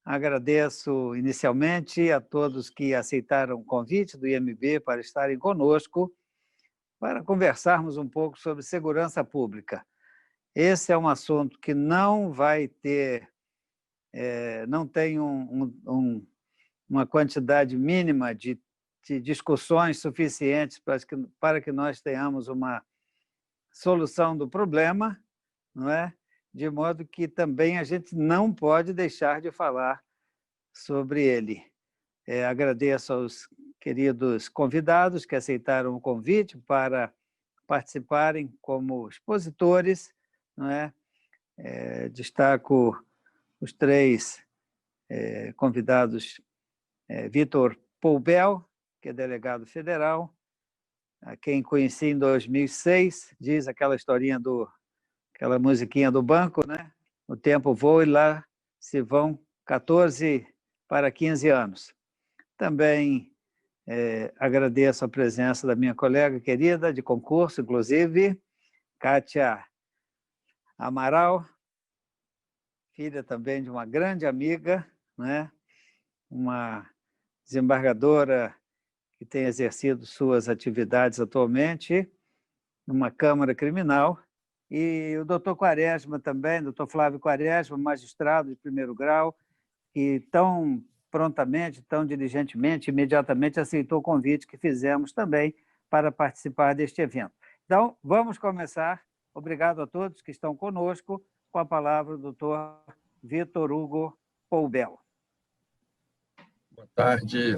Agradeço inicialmente a todos que aceitaram o convite do IMB para estarem conosco para conversarmos um pouco sobre segurança pública. Esse é um assunto que não vai ter, não tem uma quantidade mínima de discussões suficientes para que nós tenhamos uma solução do problema, não é? De modo que também a gente não pode deixar de falar sobre ele. Agradeço aos queridos convidados que aceitaram o convite para participarem como expositores, não é? Destaco os três convidados: Vitor Poubel, que é delegado federal, a quem conheci em 2006, diz aquela historinha aquela musiquinha do banco, né? O tempo voa e lá se vão 14 para 15 anos. Também agradeço a presença da minha colega querida de concurso, inclusive, Kátia Amaral, filha também de uma grande amiga, né? Uma desembargadora que tem exercido suas atividades atualmente numa Câmara Criminal, e o doutor Quaresma também, doutor Flávio Quaresma, magistrado de primeiro grau, que tão prontamente, tão diligentemente, imediatamente aceitou o convite que fizemos também para participar deste evento. Então, vamos começar. Obrigado a todos que estão conosco. Com a palavra o doutor Vitor Hugo Poubel. Boa tarde,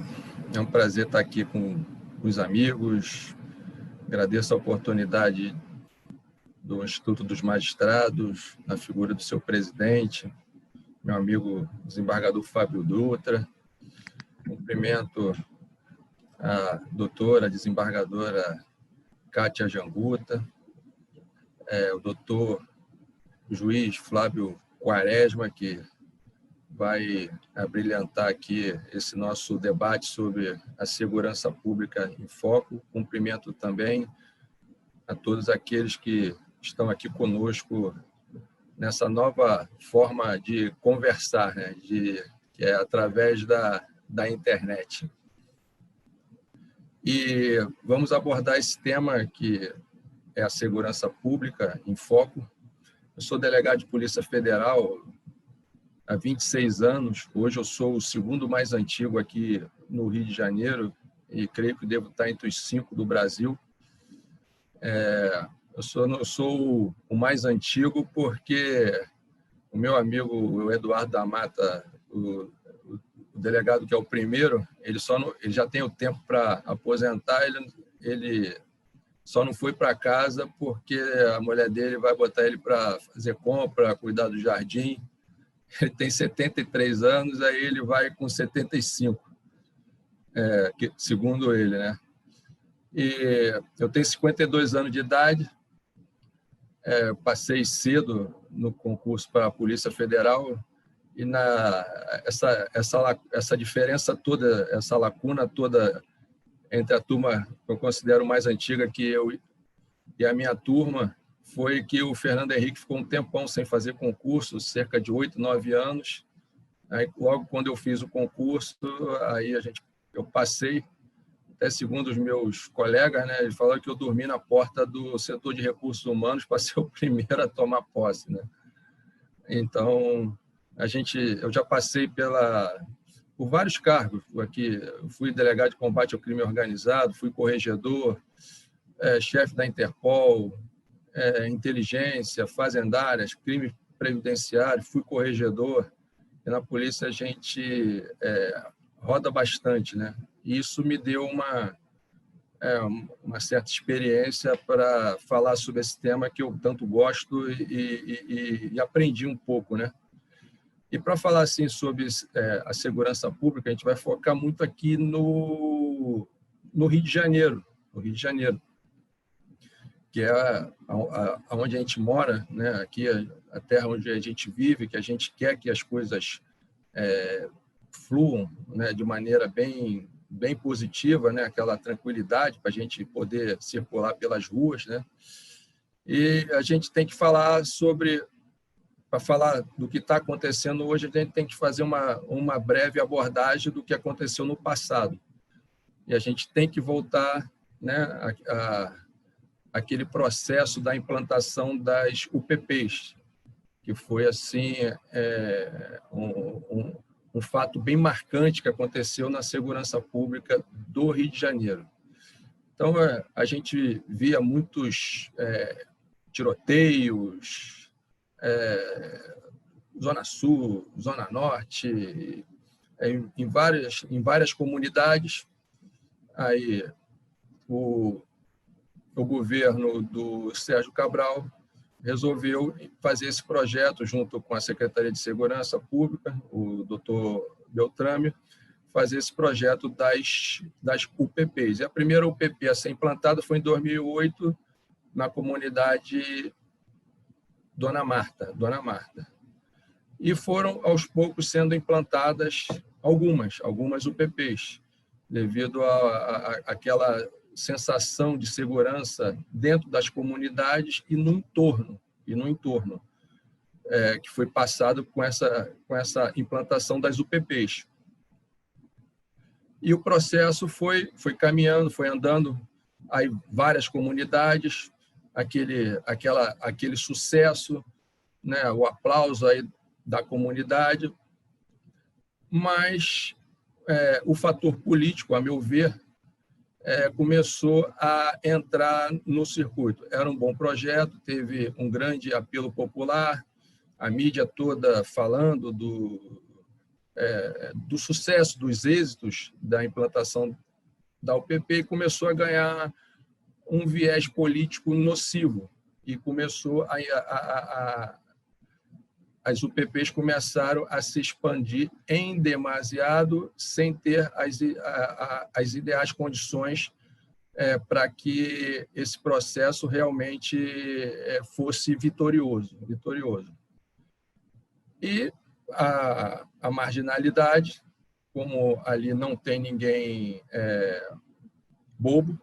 é um prazer estar aqui com os amigos. Agradeço a oportunidade do Instituto dos Magistrados, na figura do seu presidente, meu amigo desembargador Fábio Dutra. Cumprimento a doutora desembargadora Kátia Janguta, o doutor juiz Flávio Quaresma, que vai abrilhantar aqui esse nosso debate sobre a segurança pública em foco. Cumprimento também a todos aqueles que estão aqui conosco nessa nova forma de conversar, né? Que é através da internet. E vamos abordar esse tema que é a segurança pública em foco. Eu sou delegado de Polícia Federal há 26 anos. Hoje eu sou o segundo mais antigo aqui no Rio de Janeiro e creio que devo estar entre os 5 do Brasil. Eu sou o mais antigo porque o meu amigo o Eduardo da Mata, o delegado que é o primeiro, ele já tem o tempo para aposentar, ele só não foi para casa porque a mulher dele vai botar ele para fazer compra, cuidar do jardim. Ele tem 73 anos, aí ele vai com 75, segundo ele, né? E eu tenho 52 anos de idade, passei cedo no concurso para a Polícia Federal e essa diferença toda, essa lacuna toda entre a turma que eu considero mais antiga que eu e a minha turma foi que o Fernando Henrique ficou um tempão sem fazer concurso, cerca de 8, 9 anos. Aí, logo quando eu fiz o concurso, aí eu passei, até segundo os meus colegas, né, eles falaram que eu dormi na porta do setor de recursos humanos para ser o primeiro a tomar posse, né? Então, eu já passei por vários cargos aqui. Fui delegado de combate ao crime organizado, fui corregedor, chefe da Interpol, inteligência, fazendárias, crime previdenciário, fui corregedor. E na polícia a gente roda bastante, né? E isso me deu uma certa experiência para falar sobre esse tema que eu tanto gosto e aprendi um pouco, né? E para falar assim sobre a segurança pública, a gente vai focar muito aqui no Rio de Janeiro, que é onde a gente mora, né? Aqui a terra onde a gente vive, que a gente quer que as coisas fluam, né? De maneira bem positiva, né? Aquela tranquilidade para a gente poder circular pelas ruas, né? E a gente tem que falar sobre para falar do que está acontecendo hoje, a gente tem que fazer uma breve abordagem do que aconteceu no passado. E a gente tem que voltar, né, aquele processo da implantação das UPPs, que foi assim um fato bem marcante que aconteceu na segurança pública do Rio de Janeiro. Então, a gente via muitos tiroteios, Zona Sul, Zona Norte, em várias comunidades. Aí, o governo do Sérgio Cabral resolveu fazer esse projeto junto com a Secretaria de Segurança Pública, o doutor Beltrame, fazer esse projeto das UPPs. E a primeira UPP a ser implantada foi em 2008, na comunidade Dona Marta. E foram, aos poucos, sendo implantadas algumas UPPs, devido àquela sensação de segurança dentro das comunidades e no entorno, que foi passado com essa implantação das UPPs. E o processo foi caminhando, foi andando, aí várias comunidades, aquele sucesso, né, o aplauso aí da comunidade, mas o fator político, a meu ver, começou a entrar no circuito. Era um bom projeto, teve um grande apelo popular, a mídia toda falando do sucesso, dos êxitos da implantação da UPP, e começou a ganhar um viés político nocivo, e começou as UPPs começaram a se expandir em demasiado, sem ter as ideais condições para que esse processo realmente fosse vitorioso. E a marginalidade, como ali não tem ninguém bobo,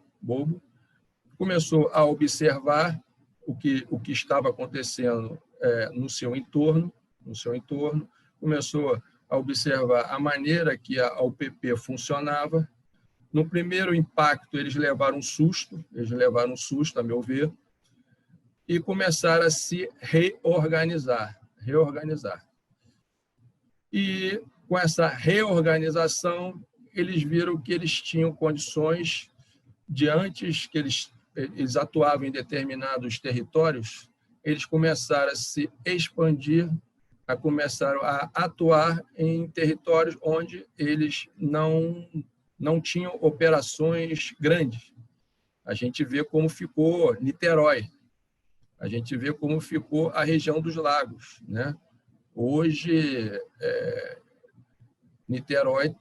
começou a observar o que estava acontecendo no seu entorno, começou a observar a maneira que a UPP funcionava. No primeiro impacto, eles levaram um susto, a meu ver, e começaram a se reorganizar. E com essa reorganização, eles viram que eles tinham condições de, antes que eles atuavam em determinados territórios, eles começaram a se expandir, começaram a atuar em territórios onde eles não tinham operações grandes. A gente vê como ficou Niterói, a gente vê como ficou a região dos lagos, né? Hoje, Niterói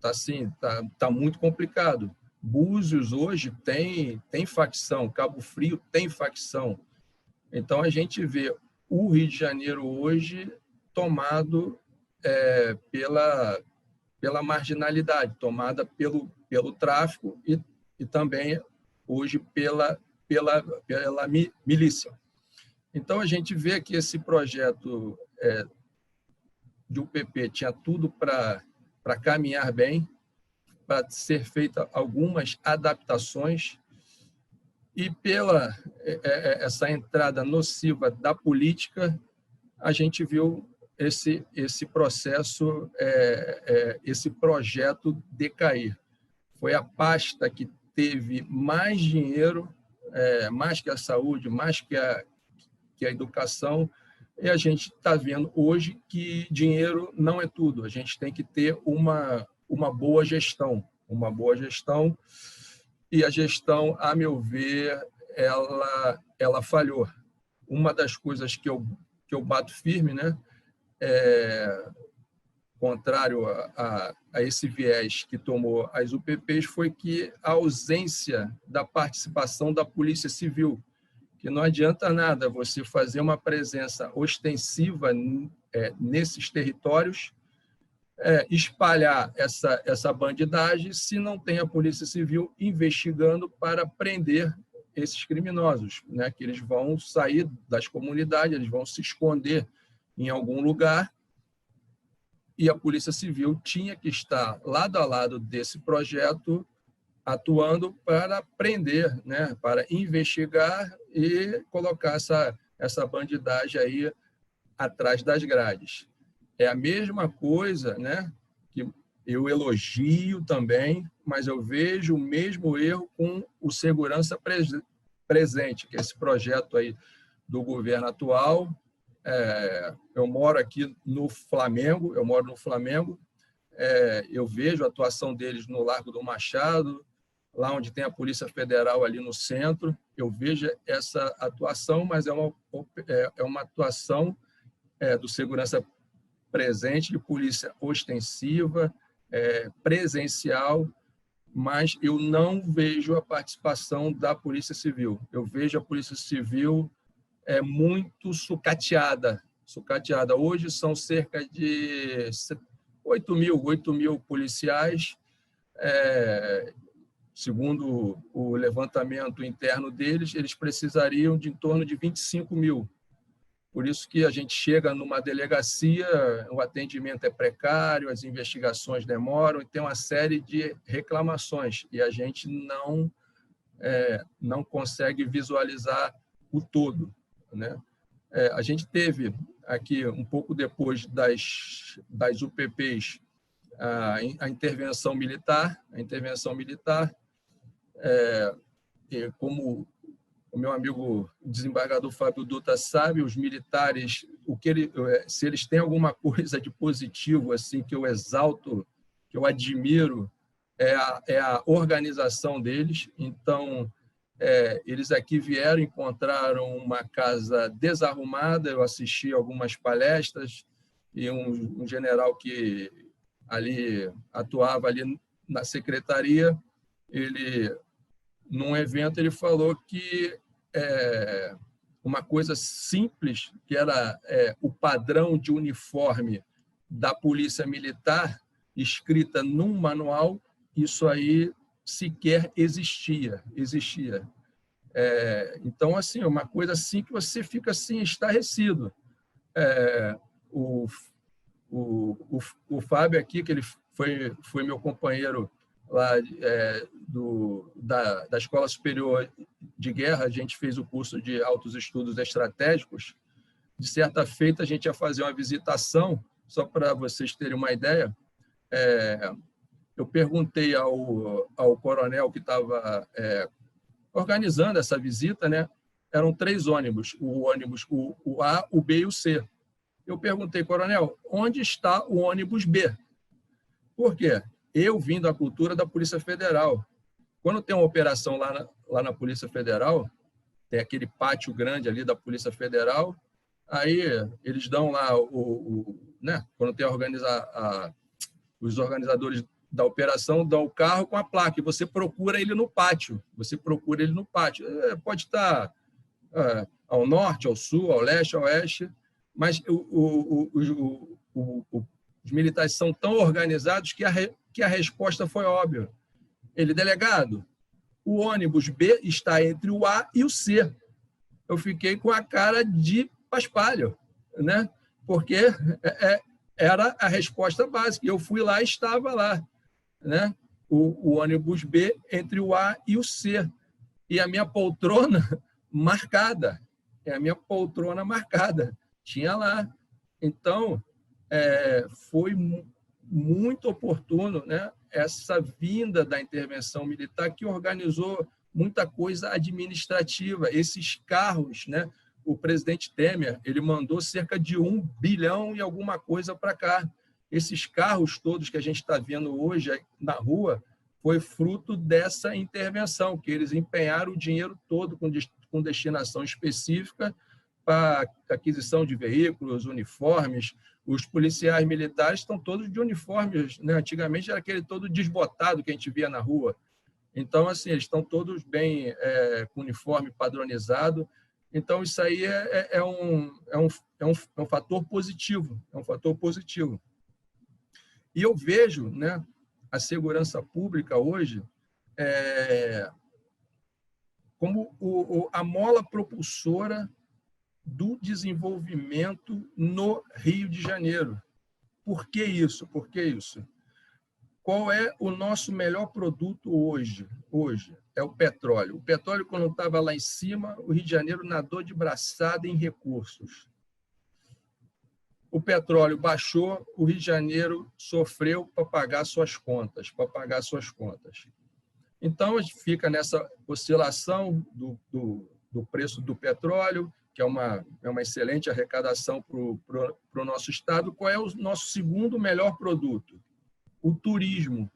está muito complicado. Búzios hoje tem facção, Cabo Frio tem facção. Então, a gente vê o Rio de Janeiro hoje tomado pela marginalidade, tomada pelo tráfico e também hoje pela milícia. Então, a gente vê que esse projeto de UPP tinha tudo para caminhar bem, para ser feita algumas adaptações, e pela essa entrada nociva da política, a gente viu esse processo, esse projeto decair. Foi a pasta que teve mais dinheiro, mais que a saúde, mais que a educação, e a gente está vendo hoje que dinheiro não é tudo. A gente tem que ter uma boa gestão, e a gestão, a meu ver, ela falhou. Uma das coisas que eu bato firme, né, contrário a esse viés que tomou as UPPs, foi que a ausência da participação da Polícia Civil, que não adianta nada você fazer uma presença ostensiva nesses territórios, espalhar essa bandidagem, se não tem a Polícia Civil investigando para prender esses criminosos, né? Que eles vão sair das comunidades, eles vão se esconder em algum lugar, e a Polícia Civil tinha que estar lado a lado desse projeto, atuando para prender, né? Para investigar e colocar essa bandidagem aí atrás das grades. É a mesma coisa, né? Que eu elogio também, mas eu vejo o mesmo erro com o segurança presente, que é esse projeto aí do governo atual. Eu moro aqui no Flamengo, eu vejo a atuação deles no Largo do Machado, lá onde tem a Polícia Federal ali no centro, eu vejo essa atuação, mas é uma atuação do segurança presente, de polícia ostensiva, presencial, mas eu não vejo a participação da Polícia Civil. Eu vejo a Polícia Civil muito sucateada. Hoje são cerca de 8 mil policiais, segundo o levantamento interno deles, eles precisariam de em torno de 25 mil. Por isso que a gente chega numa delegacia, o atendimento é precário, as investigações demoram, e tem uma série de reclamações, e a gente não consegue visualizar o todo, né? A gente teve aqui, um pouco depois das UPPs, a intervenção militar, como o meu amigo desembargador Fábio Dutra sabe, os militares, se eles têm alguma coisa de positivo assim que eu exalto, que eu admiro, é a organização deles. Então, eles aqui vieram, encontraram uma casa desarrumada, eu assisti algumas palestras, e um general que ali atuava ali na secretaria, num evento, ele falou que uma coisa simples, que era o padrão de uniforme da Polícia Militar, escrita num manual, isso aí sequer existia. Então, assim, é uma coisa assim que você fica assim, estarrecido. O Fábio aqui, que ele foi meu companheiro lá da Escola Superior de Guerra, a gente fez o curso de Altos Estudos Estratégicos. De certa feita, a gente ia fazer uma visitação, só para vocês terem uma ideia. Eu perguntei ao coronel que estava organizando essa visita, né? Eram 3 ônibus, o A, o B e o C. Eu perguntei, coronel, onde está o ônibus B? Por quê? Eu vim da cultura da Polícia Federal. Quando tem uma operação lá na Polícia Federal, tem aquele pátio grande ali da Polícia Federal, aí eles dão lá, né? Quando tem os organizadores da operação, dão o carro com a placa, e você procura ele no pátio. Pode estar ao norte, ao sul, ao leste, ao oeste, mas os militares são tão organizados que a resposta foi óbvia. Delegado, o ônibus B está entre o A e o C. Eu fiquei com a cara de paspalho, né? Porque era a resposta básica. Eu fui lá e estava lá, né? O ônibus B entre o A e o C. E a minha poltrona marcada. Tinha lá. Então, foi muito oportuno, né, essa vinda da intervenção militar, que organizou muita coisa administrativa. Esses carros, né, o presidente Temer, ele mandou cerca de 1 bilhão e alguma coisa para cá. Esses carros todos que a gente está vendo hoje na rua foi fruto dessa intervenção, que eles empenharam o dinheiro todo com destinação específica para aquisição de veículos, uniformes. Os policiais militares estão todos de uniformes, né? Antigamente era aquele todo desbotado que a gente via na rua. Então, assim, eles estão todos bem com uniforme padronizado. Então, isso aí é um fator positivo. E eu vejo, né, a segurança pública hoje a mola propulsora do desenvolvimento no Rio de Janeiro. Por que isso? Por que isso? Qual é o nosso melhor produto hoje? Hoje é o petróleo. O petróleo, quando estava lá em cima, o Rio de Janeiro nadou de braçada em recursos. O petróleo baixou, o Rio de Janeiro sofreu para pagar suas contas, Então, fica nessa oscilação do preço do petróleo, que é uma excelente arrecadação para o nosso estado. Qual é o nosso segundo melhor produto? O turismo.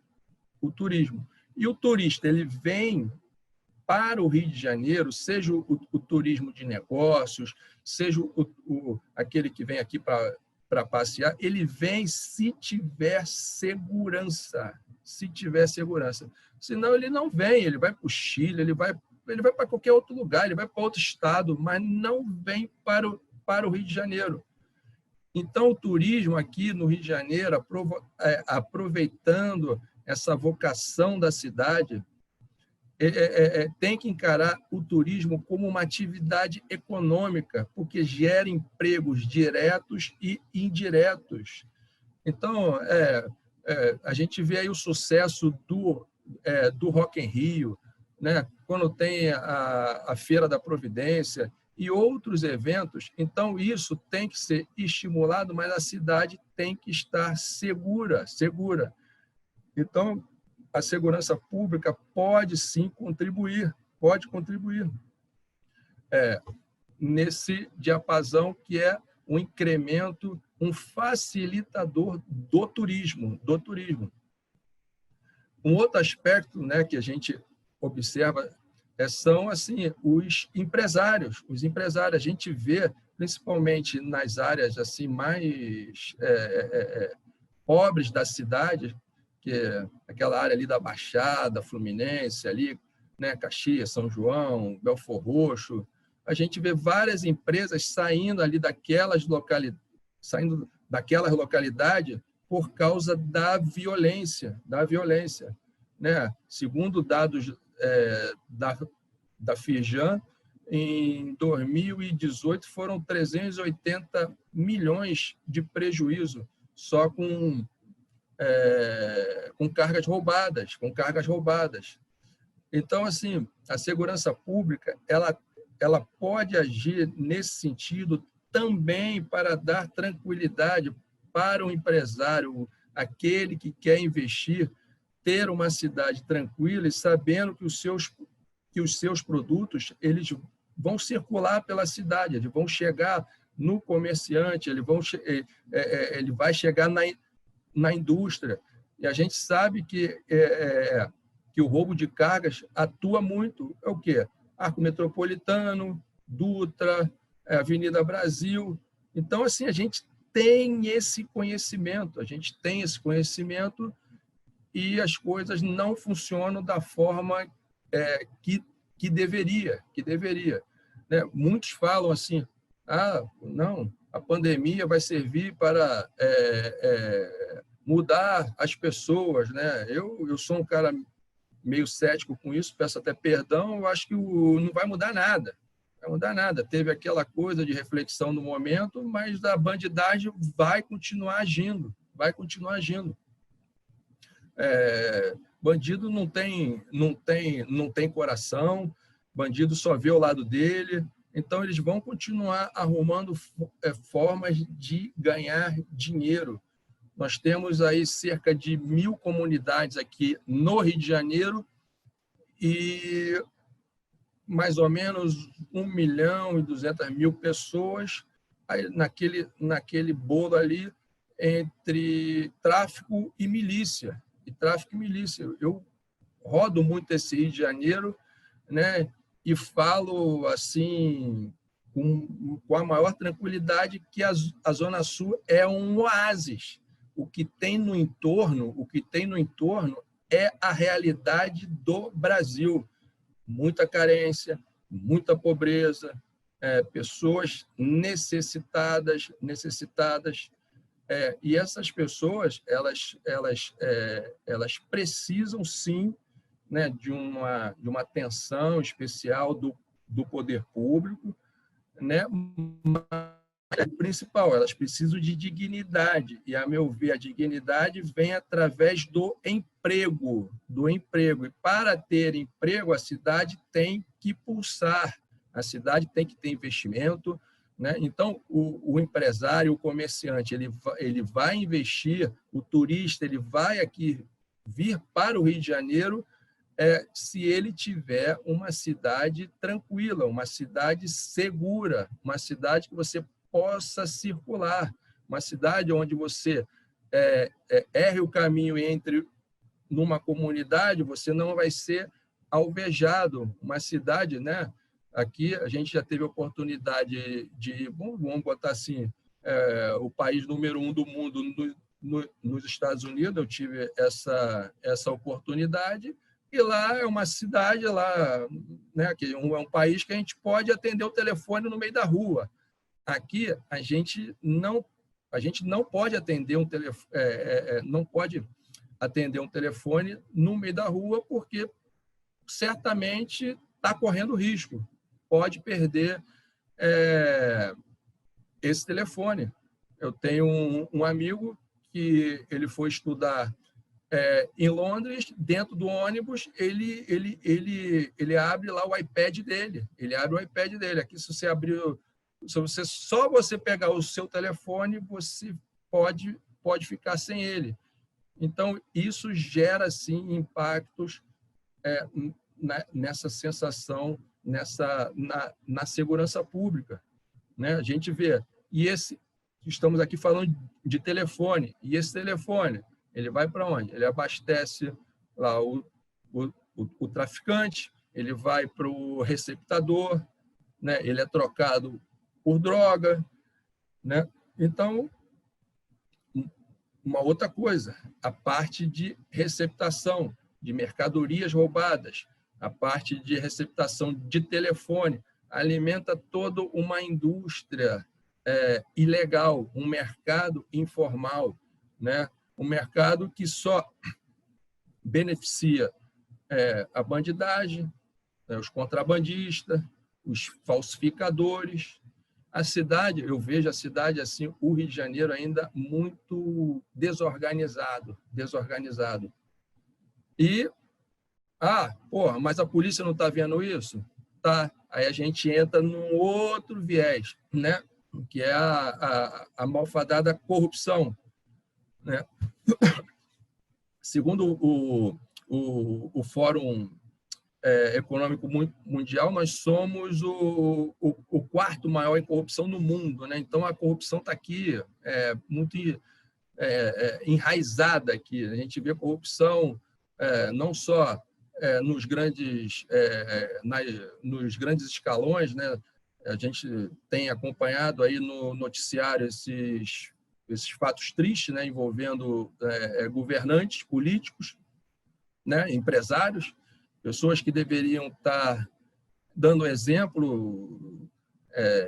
E o turista, ele vem para o Rio de Janeiro, seja o turismo de negócios, seja aquele que vem aqui para passear, ele vem se tiver segurança. Senão ele não vem, ele vai para o Chile, ele vai para qualquer outro lugar, ele vai para outro estado, mas não vem para o Rio de Janeiro. Então, o turismo aqui no Rio de Janeiro, aproveitando essa vocação da cidade, tem que encarar o turismo como uma atividade econômica, porque gera empregos diretos e indiretos. Então, a gente vê aí o sucesso do Rock in Rio, né? Quando tem a Feira da Providência e outros eventos. Então, isso tem que ser estimulado, mas a cidade tem que estar segura. Então, a segurança pública pode sim contribuir, nesse diapasão que é um incremento, um facilitador do turismo. Um outro aspecto, né, que a gente observa são assim os empresários. A gente vê, principalmente nas áreas assim mais pobres da cidade, que é aquela área ali da Baixada Fluminense, ali, né, Caxias, São João, Belfor Roxo, a gente vê várias empresas saindo ali daquelas localidades por causa da violência, né? Segundo dados da Firjan, em 2018 foram 380 milhões de prejuízo só com cargas roubadas. Então, assim, a segurança pública ela pode agir nesse sentido também para dar tranquilidade para o empresário, aquele que quer investir, ter uma cidade tranquila e sabendo que os seus produtos eles vão circular pela cidade, eles vão chegar no comerciante, ele vai chegar na indústria. E a gente sabe que o roubo de cargas atua muito. É o quê? Arco Metropolitano, Dutra, Avenida Brasil. Então, assim, a gente tem esse conhecimento, e as coisas não funcionam da forma que deveria. Né? Muitos falam assim, não, a pandemia vai servir para mudar as pessoas. Né? Eu sou um cara meio cético com isso, peço até perdão, eu acho que não vai mudar nada. Teve aquela coisa de reflexão no momento, mas a bandidagem vai continuar agindo. Bandido não tem coração, bandido só vê o lado dele, então eles vão continuar arrumando formas de ganhar dinheiro. Nós temos aí cerca de 1.000 comunidades aqui no Rio de Janeiro e mais ou menos 1.200.000 pessoas aí naquele bolo ali entre tráfico e milícia. Eu rodo muito esse Rio de Janeiro, né, e falo assim com a maior tranquilidade que a Zona Sul é um oásis. O que tem no entorno é a realidade do Brasil. Muita carência, muita pobreza, pessoas necessitadas, e essas pessoas elas precisam sim né, de uma atenção especial do poder público, né? Mas o principal, elas precisam de dignidade, e, a meu ver, a dignidade vem através do emprego. E para ter emprego, a cidade tem que pulsar, a cidade tem que ter investimento, né? Então, o empresário, o comerciante, ele vai investir, o turista ele vai aqui vir para o Rio de Janeiro, se ele tiver uma cidade tranquila, uma cidade segura, uma cidade que você possa circular, uma cidade onde você erre o caminho e entre numa comunidade, você não vai ser alvejado. Uma cidade, né? Aqui a gente já teve a oportunidade de, vamos botar assim, o país número 1 do mundo nos Estados Unidos, eu tive essa oportunidade, e lá é uma cidade, lá, né, que é um país que a gente pode atender o telefone no meio da rua. Aqui a gente não pode atender não pode atender um telefone no meio da rua, porque certamente está correndo risco, pode perder esse telefone. Eu tenho um amigo que ele foi estudar em Londres, dentro do ônibus, ele abre lá o iPad dele. Ele abre o iPad dele. Aqui, se só você pegar o seu telefone, você pode ficar sem ele. Então, isso gera, sim, impactos nessa sensação, na segurança pública, né? A gente vê. Estamos aqui falando de telefone, e esse telefone, ele vai para onde? Ele abastece lá o traficante, ele vai para o receptador, né? Ele é trocado por droga, né? Então, uma outra coisa, a parte de receptação de mercadorias roubadas, a parte de receptação de telefone, alimenta toda uma indústria ilegal, um mercado informal, né? Um mercado que só beneficia a bandidagem, né? Os contrabandistas, os falsificadores. A cidade, eu vejo a cidade assim, o Rio de Janeiro ainda muito desorganizado. E, mas a polícia não está vendo isso? Tá. Aí a gente entra num outro viés, né? Que é a malfadada corrupção, né? Segundo o Fórum Econômico Mundial, nós somos o quarto maior em corrupção no mundo, né? Então, a corrupção está aqui muito enraizada aqui. A gente vê corrupção não só nos grandes escalões, né? A gente tem acompanhado aí no noticiário esses fatos tristes, né? Envolvendo governantes, políticos, né? Empresários, pessoas que deveriam estar dando exemplo,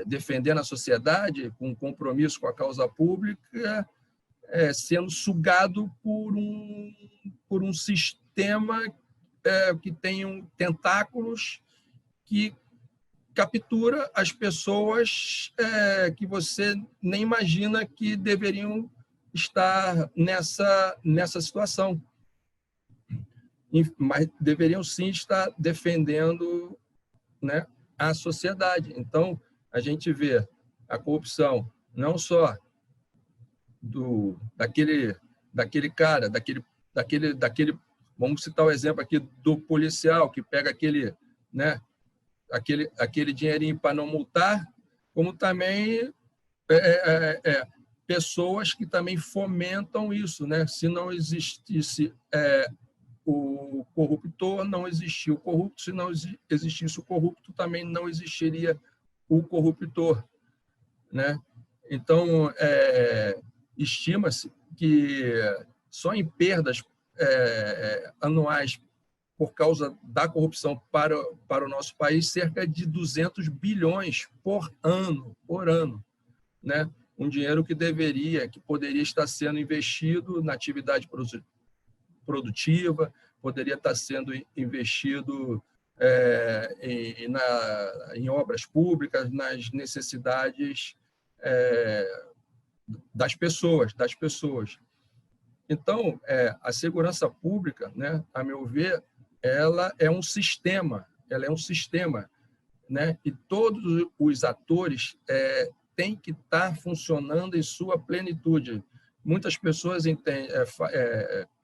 defendendo a sociedade, com compromisso com a causa pública, sendo sugado por um sistema que tem tentáculos que captura as pessoas que você nem imagina que deveriam estar nessa situação. Mas deveriam sim estar defendendo, né, a sociedade. Então, a gente vê a corrupção não só daquele cara, vamos citar o exemplo aqui do policial que pega aquele dinheirinho para não multar, como também pessoas que também fomentam isso, né? Se não existisse o corruptor, não existia o corrupto. Se não existisse o corrupto, também não existiria o corruptor, né? Então, estima-se que só em perdas anuais por causa da corrupção para o nosso país, cerca de 200 bilhões por ano, né? Um dinheiro que poderia estar sendo investido na atividade produtiva, poderia estar sendo investido em obras públicas, nas necessidades das pessoas. Então, a segurança pública, né, a meu ver, ela é um sistema, né, e todos os atores têm que estar funcionando em sua plenitude. Muitas pessoas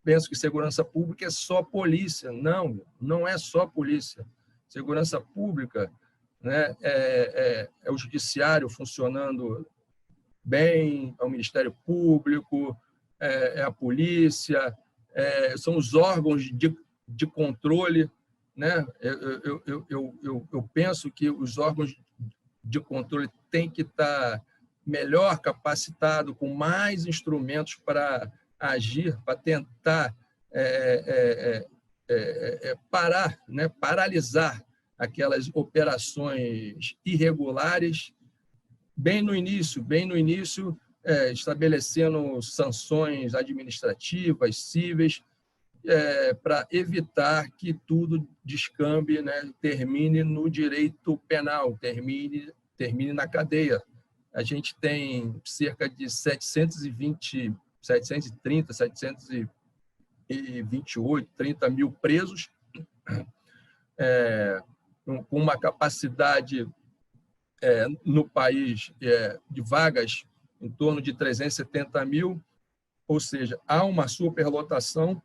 pensam que segurança pública é só polícia. Não, não é só polícia. Segurança pública, né, é o judiciário funcionando bem, é o Ministério Público, é a polícia, são os órgãos de controle, né? Eu penso que os órgãos de controle têm que estar melhor capacitados, com mais instrumentos para agir, para tentar parar, né? Paralisar aquelas operações irregulares bem no início, estabelecendo sanções administrativas, cíveis, para evitar que tudo descambe, né, termine no direito penal, termine na cadeia. A gente tem cerca de 30 mil presos, com uma capacidade no país de vagas em torno de 370 mil, ou seja, há uma superlotação.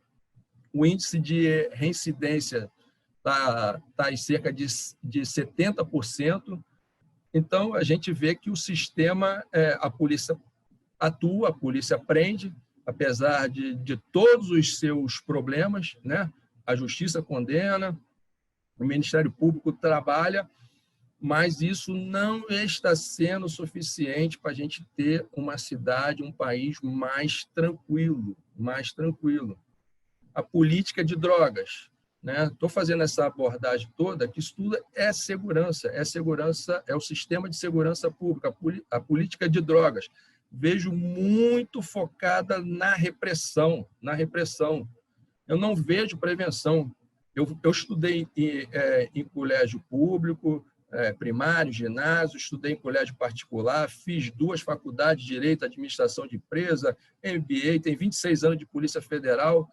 O índice de reincidência está em cerca de 70%. Então, a gente vê que o sistema, a polícia atua, a polícia prende, apesar de todos os seus problemas, né? A justiça condena, o Ministério Público trabalha, mas isso não está sendo suficiente para a gente ter uma cidade, um país mais tranquilo. A política de drogas, né? Estou fazendo essa abordagem toda, que isso tudo é segurança, é o sistema de segurança pública, a política de drogas. Vejo muito focada na repressão. Eu não vejo prevenção. Eu estudei em colégio público, primário, ginásio, estudei em colégio particular, fiz 2 faculdades de Direito, Administração de Empresa, MBA, tenho 26 anos de Polícia Federal.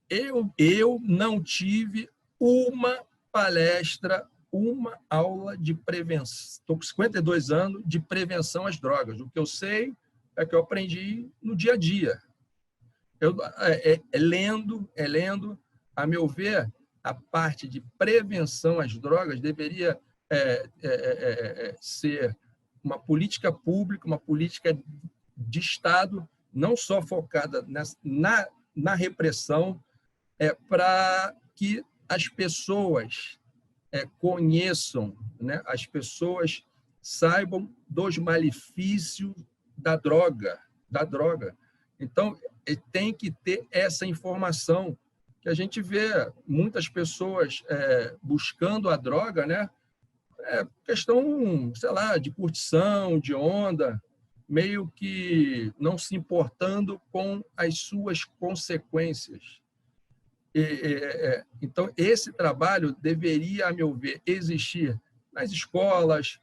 Eu não tive uma palestra, uma aula de prevenção. Estou com 52 anos de prevenção às drogas. O que eu sei é que eu aprendi no dia a dia. Lendo. A meu ver, a parte de prevenção às drogas deveria ser uma política pública, uma política de Estado, não só focada na repressão, para que as pessoas conheçam, né? As pessoas saibam dos malefícios da droga. Então, tem que ter essa informação, que a gente vê muitas pessoas buscando a droga, né? Questão, sei lá, de curtição, de onda, meio que não se importando com as suas consequências. Então, esse trabalho deveria, a meu ver, existir nas escolas,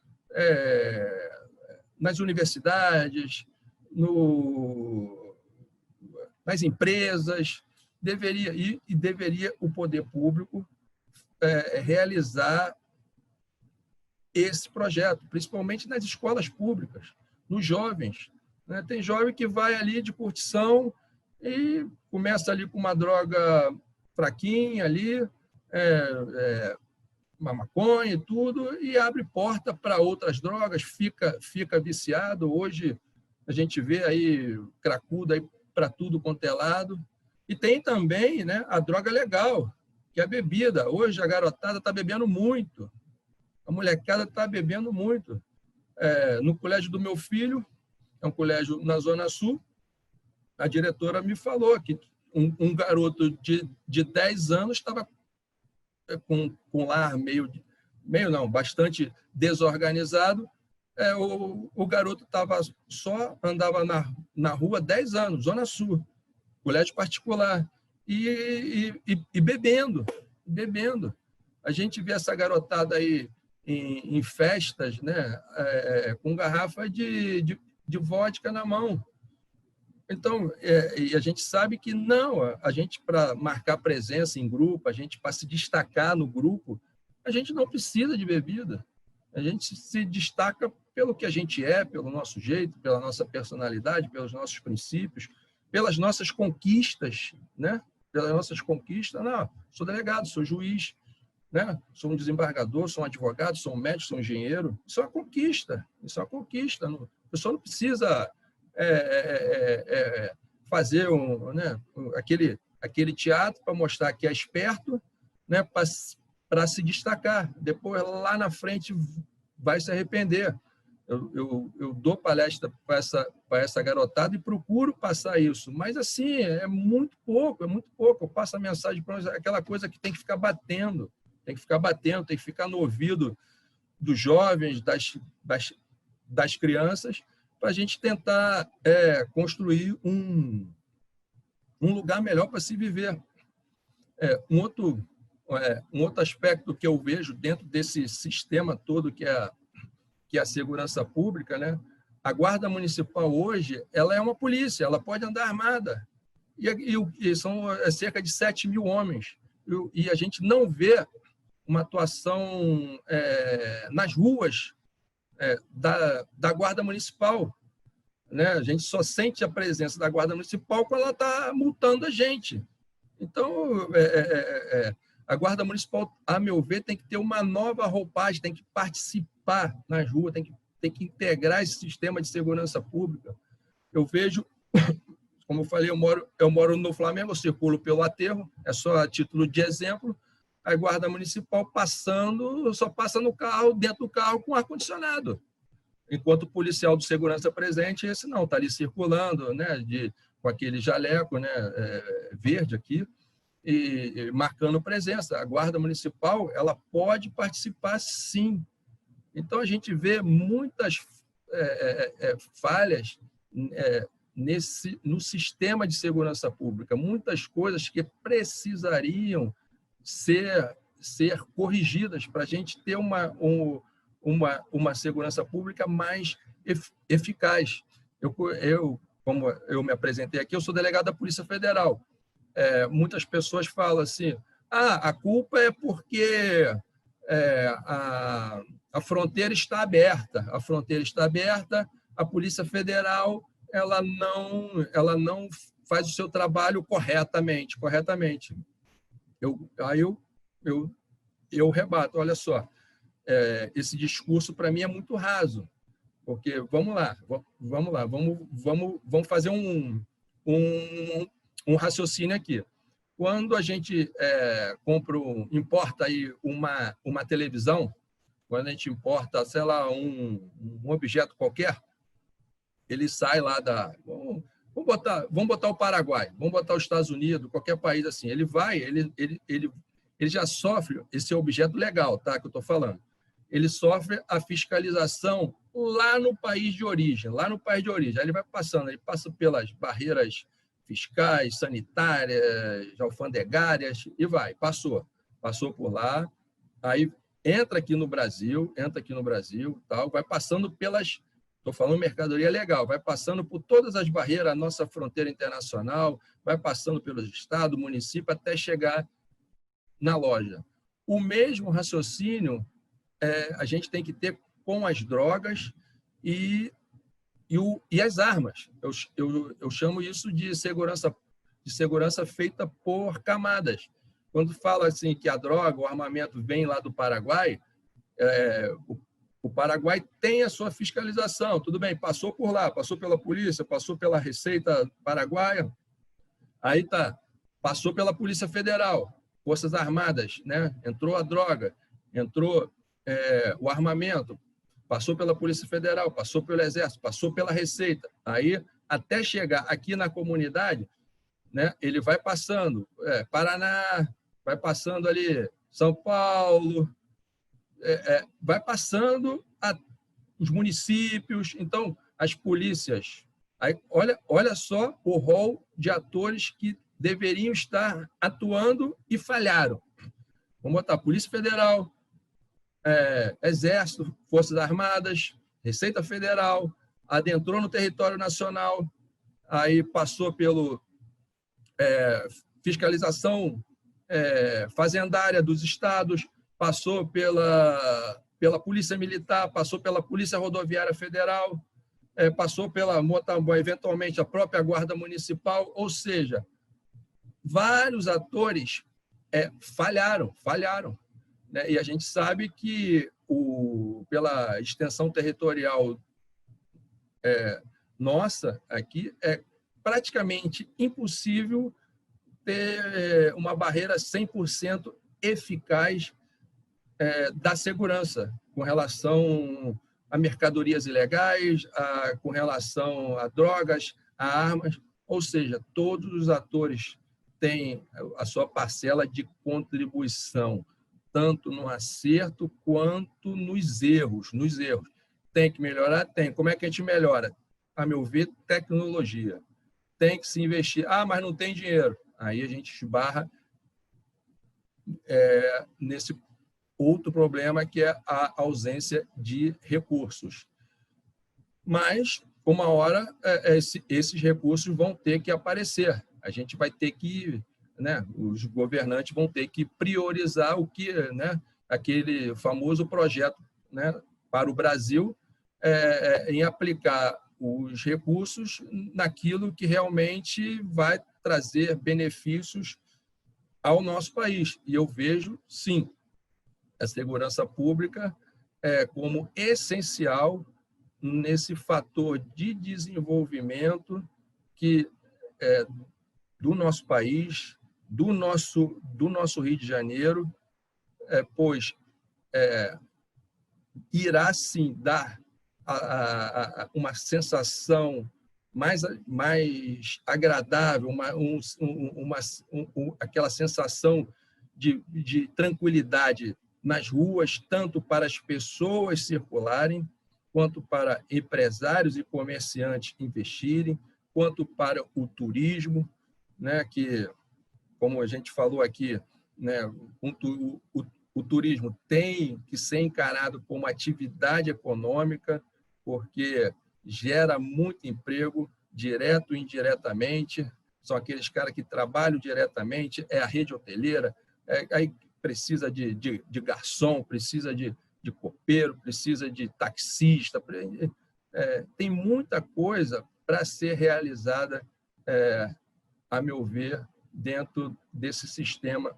nas universidades, nas empresas. Deveria o poder público realizar esse projeto, principalmente nas escolas públicas, nos jovens, né? Tem jovem que vai ali de curtição e começa ali com uma droga fraquinha ali, uma maconha e tudo, e abre porta para outras drogas, fica viciado. Hoje a gente vê aí cracudo aí para tudo quanto é lado. E tem também, né, a droga legal, que é a bebida. Hoje a garotada está bebendo muito, a molecada está bebendo muito. No colégio do meu filho, é um colégio na Zona Sul, a diretora me falou que um garoto de 10 anos estava com um lar bastante desorganizado. O garoto andava na rua 10 anos, Zona Sul, colégio particular. e bebendo, bebendo. A gente vê essa garotada aí em festas, né, com garrafa de vodka na mão. Então, e a gente sabe que não, a gente, para marcar presença em grupo, a gente, para se destacar no grupo, a gente não precisa de bebida. A gente se destaca pelo que a gente é, pelo nosso jeito, pela nossa personalidade, pelos nossos princípios, pelas nossas conquistas, né? Pelas nossas conquistas. Não, sou delegado, sou juiz, né? Sou um desembargador, sou um advogado, sou um médico, sou um engenheiro. Isso é uma conquista. Isso é uma conquista. A pessoa não precisa fazer aquele teatro para mostrar que é esperto, né? Para se destacar. Depois, lá na frente, vai se arrepender. Eu dou palestra para essa garotada e procuro passar isso. Mas, assim, é muito pouco, é muito pouco. Eu passo a mensagem para aquela coisa que tem que ficar batendo, tem que ficar no ouvido dos jovens, das crianças, para a gente tentar construir um lugar melhor para se viver. Um outro aspecto que eu vejo dentro desse sistema todo que é a segurança pública, né? A Guarda Municipal hoje, ela é uma polícia, ela pode andar armada. E são cerca de 7 mil homens. E a gente não vê uma atuação nas ruas da Guarda Municipal, né? A gente só sente a presença da Guarda Municipal quando ela está multando a gente. Então, a Guarda Municipal, a meu ver, tem que ter uma nova roupagem, tem que participar nas ruas, tem que integrar esse sistema de segurança pública. Eu vejo, como eu falei, eu moro no Flamengo, eu circulo pelo aterro, é só a título de exemplo, a Guarda Municipal só passa no carro, dentro do carro, com ar-condicionado. Enquanto o policial de segurança presente, esse não, está ali circulando, né, com aquele jaleco, né, verde aqui, e marcando presença. A Guarda Municipal, ela pode participar, sim. Então, a gente vê muitas falhas no sistema de segurança pública, muitas coisas que precisariam ser corrigidas para a gente ter uma segurança pública mais eficaz. Como eu me apresentei aqui, eu sou delegado da Polícia Federal. Muitas pessoas falam assim, a culpa é porque a fronteira está aberta. A fronteira está aberta, a Polícia Federal ela não faz o seu trabalho corretamente. Eu rebato, olha só, esse discurso para mim é muito raso, porque vamos fazer um raciocínio aqui. Quando a gente importa aí uma televisão, quando a gente importa, sei lá, um objeto qualquer, ele sai lá vamos botar o Paraguai, vamos botar os Estados Unidos, qualquer país assim. Ele já sofre esse objeto legal, tá? Que eu estou falando. Ele sofre a fiscalização lá no país de origem. Aí ele vai passando, ele passa pelas barreiras fiscais, sanitárias, alfandegárias, e passou por lá, aí entra aqui no Brasil, tal, vai passando estou falando mercadoria legal, vai passando por todas as barreiras, a nossa fronteira internacional, vai passando pelos estados, município, até chegar na loja. O mesmo raciocínio a gente tem que ter com as drogas e as armas. Eu chamo isso de segurança feita por camadas. Quando fala assim que a droga, o armamento vem lá do Paraguai, o Paraguai tem a sua fiscalização, tudo bem, passou por lá, passou pela polícia, passou pela Receita Paraguaia, aí passou pela Polícia Federal, Forças Armadas, né? Entrou a droga, entrou o armamento, passou pela Polícia Federal, passou pelo Exército, passou pela Receita, aí até chegar aqui na comunidade, né? Ele vai passando Paraná, vai passando ali São Paulo, vai passando os municípios. Então, as polícias... Aí, olha só o rol de atores que deveriam estar atuando e falharam. Vamos botar Polícia Federal, Exército, Forças Armadas, Receita Federal, adentrou no território nacional, aí passou pelo fiscalização fazendária dos estados, passou pela Polícia Militar, passou pela Polícia Rodoviária Federal, passou pela eventualmente a própria Guarda Municipal, ou seja, vários atores falharam, né? E a gente sabe que pela extensão territorial nossa aqui é praticamente impossível ter uma barreira 100% eficaz da segurança com relação a mercadorias ilegais, com relação a drogas, a armas, ou seja, todos os atores têm a sua parcela de contribuição, tanto no acerto quanto nos erros. Tem que melhorar? Tem. Como é que a gente melhora? A meu ver, tecnologia. Tem que se investir. Mas não tem dinheiro. Aí a gente esbarra nesse outro problema, que é a ausência de recursos. Mas, uma hora, esses recursos vão ter que aparecer. A gente vai ter que, né, os governantes vão ter que priorizar o que, né, aquele famoso projeto, né, para o Brasil, em aplicar os recursos naquilo que realmente vai trazer benefícios ao nosso país. E eu vejo, sim, a segurança pública como essencial nesse fator de desenvolvimento do nosso país, do nosso Rio de Janeiro, pois irá, sim, dar uma sensação mais agradável, aquela sensação de tranquilidade nas ruas, tanto para as pessoas circularem, quanto para empresários e comerciantes investirem, quanto para o turismo, né, que, como a gente falou aqui, né, o turismo tem que ser encarado como atividade econômica, porque gera muito emprego, direto e indiretamente. São aqueles caras que trabalham diretamente, a rede hoteleira, aí precisa de garçom, precisa de copeiro, precisa de taxista. Tem muita coisa para ser realizada, a meu ver, dentro desse sistema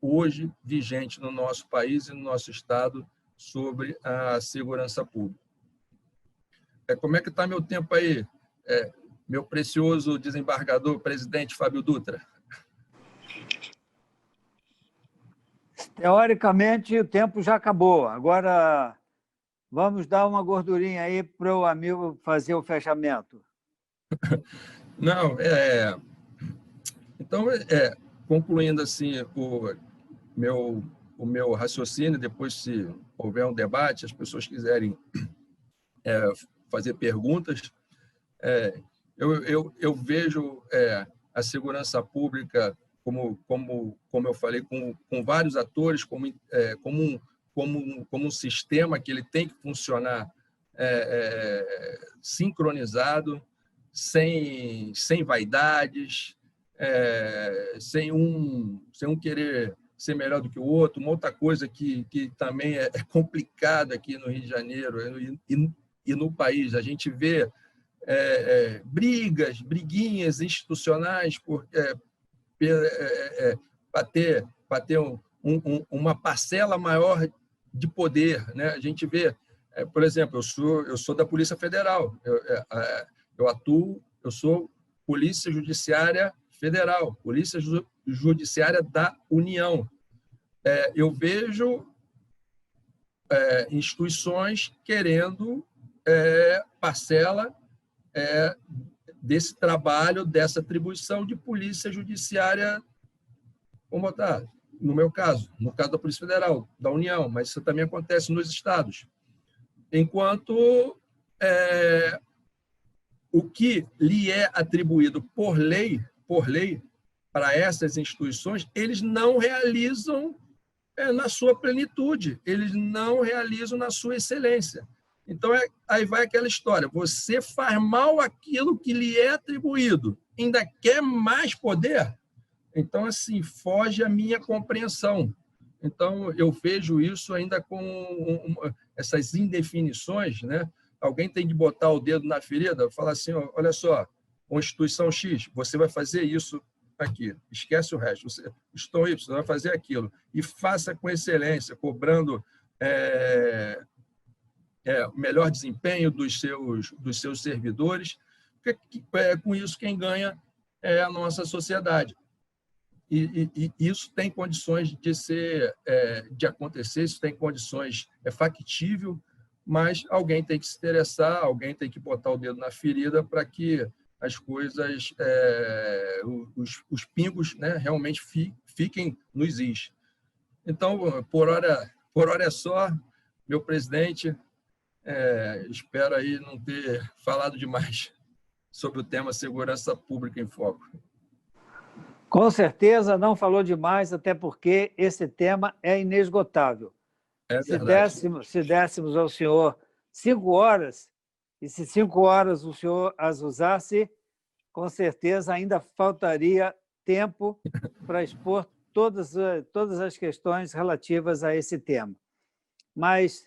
hoje vigente no nosso país e no nosso estado sobre a segurança pública. Como é que está meu tempo aí, meu precioso desembargador, presidente Fábio Dutra? Teoricamente, o tempo já acabou. Agora, vamos dar uma gordurinha aí para o amigo fazer o fechamento. Não, então, concluindo assim o meu raciocínio, depois, se houver um debate, as pessoas quiserem fazer perguntas, eu vejo a segurança pública, como eu falei, com vários atores, como um sistema que ele tem que funcionar sincronizado, sem vaidades, sem um querer ser melhor do que o outro. Uma outra coisa que também é complicada aqui no Rio de Janeiro e no país, a gente vê briguinhas institucionais para ter uma parcela maior de poder, né? A gente vê, por exemplo, eu sou da Polícia Federal, eu sou Polícia Judiciária Federal, Polícia Judiciária da União. Eu vejo instituições querendo parcela desse trabalho, dessa atribuição de Polícia Judiciária, vamos botar, no meu caso, no caso da Polícia Federal, da União, mas isso também acontece nos estados. Enquanto o que lhe é atribuído por lei, por lei, para essas instituições, eles não realizam na sua plenitude, eles não realizam na sua excelência. Então, aí vai aquela história, você faz mal aquilo que lhe é atribuído, ainda quer mais poder? Então, assim, foge a minha compreensão. Então, eu vejo isso ainda com essas indefinições, né? Alguém tem que botar o dedo na ferida, falar assim, olha só, uma instituição X, você vai fazer isso aqui, esquece o resto, instituição Y, você vai fazer aquilo, e faça com excelência, cobrando o melhor desempenho dos seus servidores, porque com isso quem ganha é a nossa sociedade. E isso tem condições de acontecer, isso tem condições, é factível, mas alguém tem que se interessar, alguém tem que botar o dedo na ferida para que as coisas, os pingos, né, realmente fiquem nos is. Então, por hora é só, meu presidente, espero aí não ter falado demais sobre o tema segurança pública em foco. Com certeza não falou demais, até porque esse tema é inesgotável. É verdade. Se dessemos ao senhor 5 horas, e se 5 horas o senhor as usasse, com certeza ainda faltaria tempo para expor todas as questões relativas a esse tema. Mas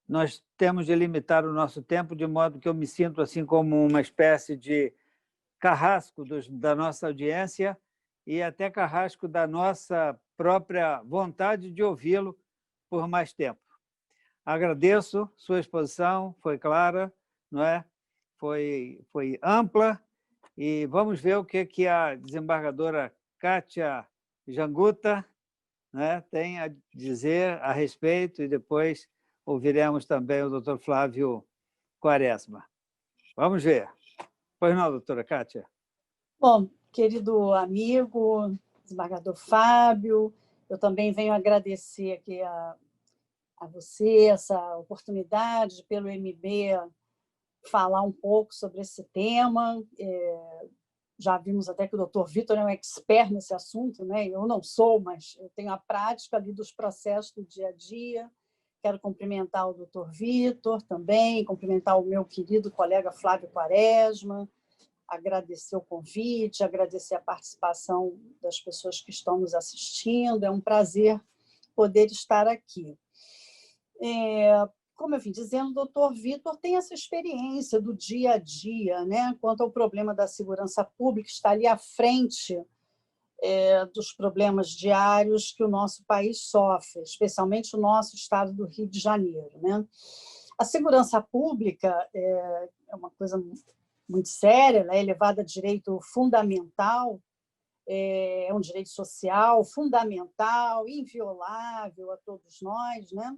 nós temos de limitar o nosso tempo, de modo que eu me sinto assim como uma espécie de carrasco da nossa audiência e até carrasco da nossa própria vontade de ouvi-lo por mais tempo. Agradeço sua exposição, foi clara, não é? Foi ampla, e vamos ver o que a desembargadora Kátia Janguta, né, tem a dizer a respeito, e depois ouviremos também o doutor Flávio Quaresma. Vamos ver. Pois não, doutora Kátia? Bom, querido amigo, desembargador Fábio, eu também venho agradecer aqui a você essa oportunidade de, pelo MB, falar um pouco sobre esse tema. Já vimos até que o doutor Vitor é um expert nesse assunto, né? Eu não sou, mas eu tenho a prática ali dos processos do dia a dia. Quero cumprimentar o doutor Vitor também, cumprimentar o meu querido colega Flávio Quaresma, agradecer o convite, agradecer a participação das pessoas que estão nos assistindo. É um prazer poder estar aqui. Como eu vim dizendo, o doutor Vitor tem essa experiência do dia a dia, né? Quanto ao problema da segurança pública, está ali à frente dos problemas diários que o nosso país sofre, especialmente o nosso estado do Rio de Janeiro, né? A segurança pública é uma coisa muito séria, né? É levada a direito fundamental, é um direito social fundamental, inviolável a todos nós, né?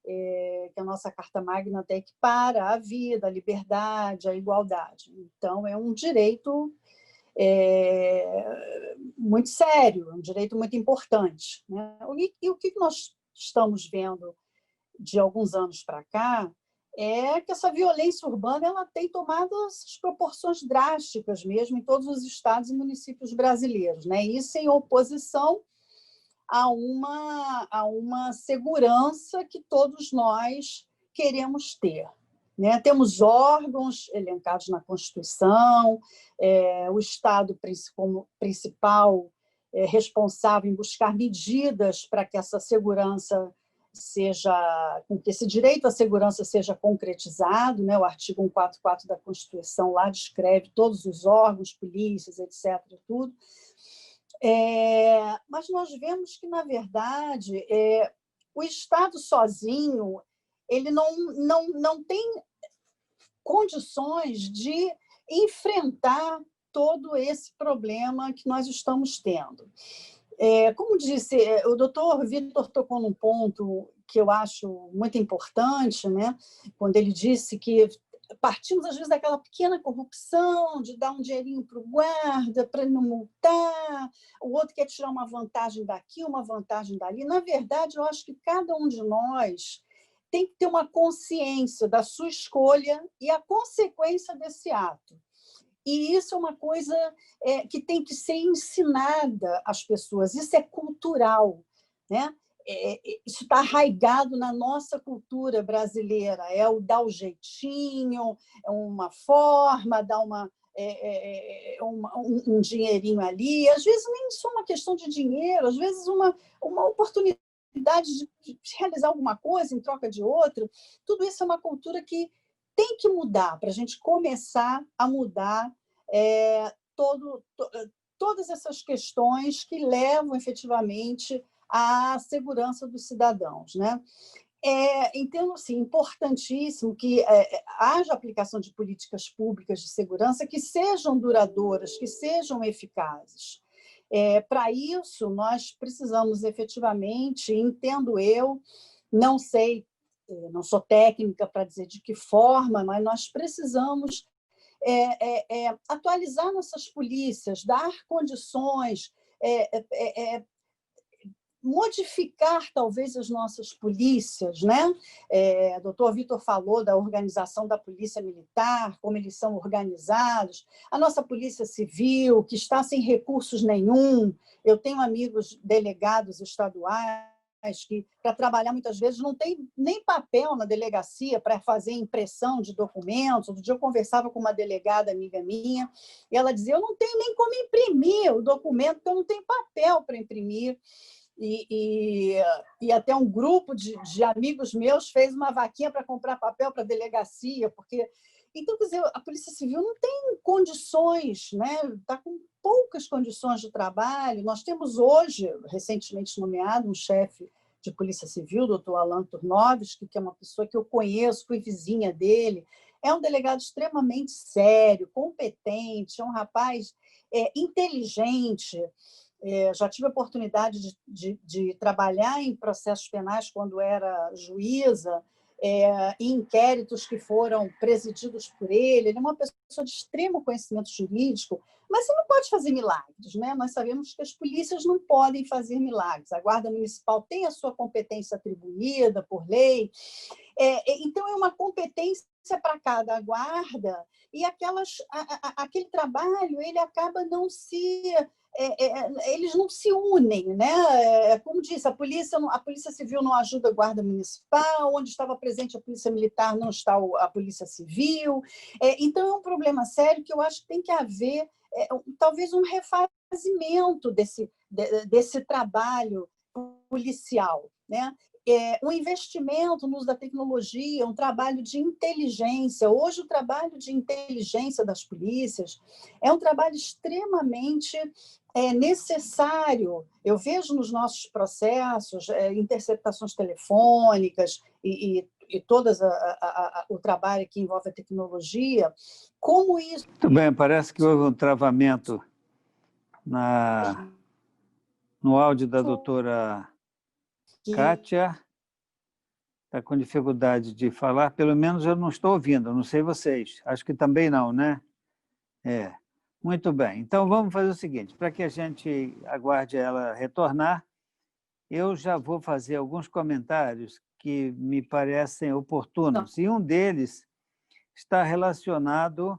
Que a nossa Carta Magna até equipara a vida, a liberdade, a igualdade. Então, é um direito muito sério, um direito muito importante, né? E o que nós estamos vendo de alguns anos para cá é que essa violência urbana ela tem tomado essas proporções drásticas mesmo em todos os estados e municípios brasileiros, né? Isso em oposição a uma segurança que todos nós queremos ter, né? Temos órgãos elencados na Constituição, o Estado como principal responsável em buscar medidas para que essa segurança com que esse direito à segurança seja concretizado, né? O artigo 144 da Constituição lá descreve todos os órgãos, polícias, etc., tudo. Mas nós vemos que, na verdade, o Estado sozinho ele não tem condições de enfrentar todo esse problema que nós estamos tendo. Como disse, o doutor Vitor tocou num ponto que eu acho muito importante, né? Quando ele disse que partimos, às vezes, daquela pequena corrupção de dar um dinheirinho para o guarda para não multar, o outro quer tirar uma vantagem daqui, uma vantagem dali. Na verdade, eu acho que cada um de nós tem que ter uma consciência da sua escolha e a consequência desse ato. E isso é uma coisa que tem que ser ensinada às pessoas, isso é cultural, né? Isso está arraigado na nossa cultura brasileira, é o dar o jeitinho, é uma forma, dar um dinheirinho ali. Às vezes nem só uma questão de dinheiro, às vezes uma oportunidade de realizar alguma coisa em troca de outra. Tudo isso é uma cultura que tem que mudar para a gente começar a mudar todas essas questões que levam efetivamente à segurança dos cidadãos, né? Entendo, assim, importantíssimo que haja aplicação de políticas públicas de segurança que sejam duradouras, que sejam eficazes. Para isso, nós precisamos efetivamente, entendo eu, não sei, não sou técnica para dizer de que forma, mas nós precisamos atualizar nossas polícias, dar condições, modificar talvez as nossas polícias, né? O doutor Vitor falou da organização da polícia militar, como eles são organizados, a nossa polícia civil, que está sem recursos nenhum. Eu tenho amigos delegados estaduais que, para trabalhar, muitas vezes, não tem nem papel na delegacia para fazer impressão de documentos. Outro dia eu conversava com uma delegada amiga minha, e ela dizia, eu não tenho nem como imprimir o documento, porque eu não tenho papel para imprimir. E até um grupo de amigos meus fez uma vaquinha para comprar papel para a delegacia, porque... Então, quer dizer, a Polícia Civil não tem condições, né? Está com poucas condições de trabalho. Nós temos hoje, recentemente nomeado, um chefe de Polícia Civil, o doutor Alan Turnovski, que é uma pessoa que eu conheço, fui vizinha dele. É um delegado extremamente sério, competente, é um rapaz inteligente. Já tive a oportunidade de trabalhar em processos penais quando era juíza, em inquéritos que foram presididos por ele. Ele é uma pessoa de extremo conhecimento jurídico, mas você não pode fazer milagres, né? Nós sabemos que as polícias não podem fazer milagres. A Guarda Municipal tem a sua competência atribuída por lei, então é uma competência para cada guarda, e aquele trabalho ele acaba não se... eles não se unem, né? Como disse, a Polícia Civil não ajuda a Guarda Municipal, onde estava presente a Polícia Militar não está a Polícia Civil. Então, é um problema sério que eu acho que tem que haver talvez um refazimento desse trabalho policial, né? Um investimento no uso da tecnologia, um trabalho de inteligência. Hoje, o trabalho de inteligência das polícias é um trabalho extremamente necessário. Eu vejo nos nossos processos interceptações telefônicas e todas o trabalho que envolve a tecnologia, como isso... Muito bem, parece que houve um travamento no áudio da doutora Kátia. Está com dificuldade de falar, pelo menos eu não estou ouvindo, não sei vocês. Acho que também não, né? Muito bem. Então, vamos fazer o seguinte, para que a gente aguarde ela retornar, eu já vou fazer alguns comentários que me parecem oportunos, e um deles está relacionado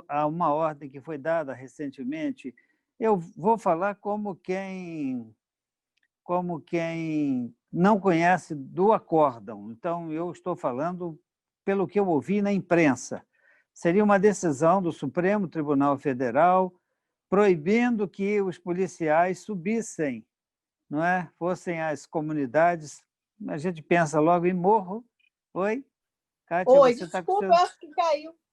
a uma ordem que foi dada recentemente. Eu vou falar como quem não conhece do acórdão. Então, eu estou falando pelo que eu ouvi na imprensa. Seria uma decisão do Supremo Tribunal Federal proibindo que os policiais subissem, não é? Fossem às comunidades. A gente pensa logo em morro. Oi? Kátia, Oi, você está com desculpa, seu... eu acho que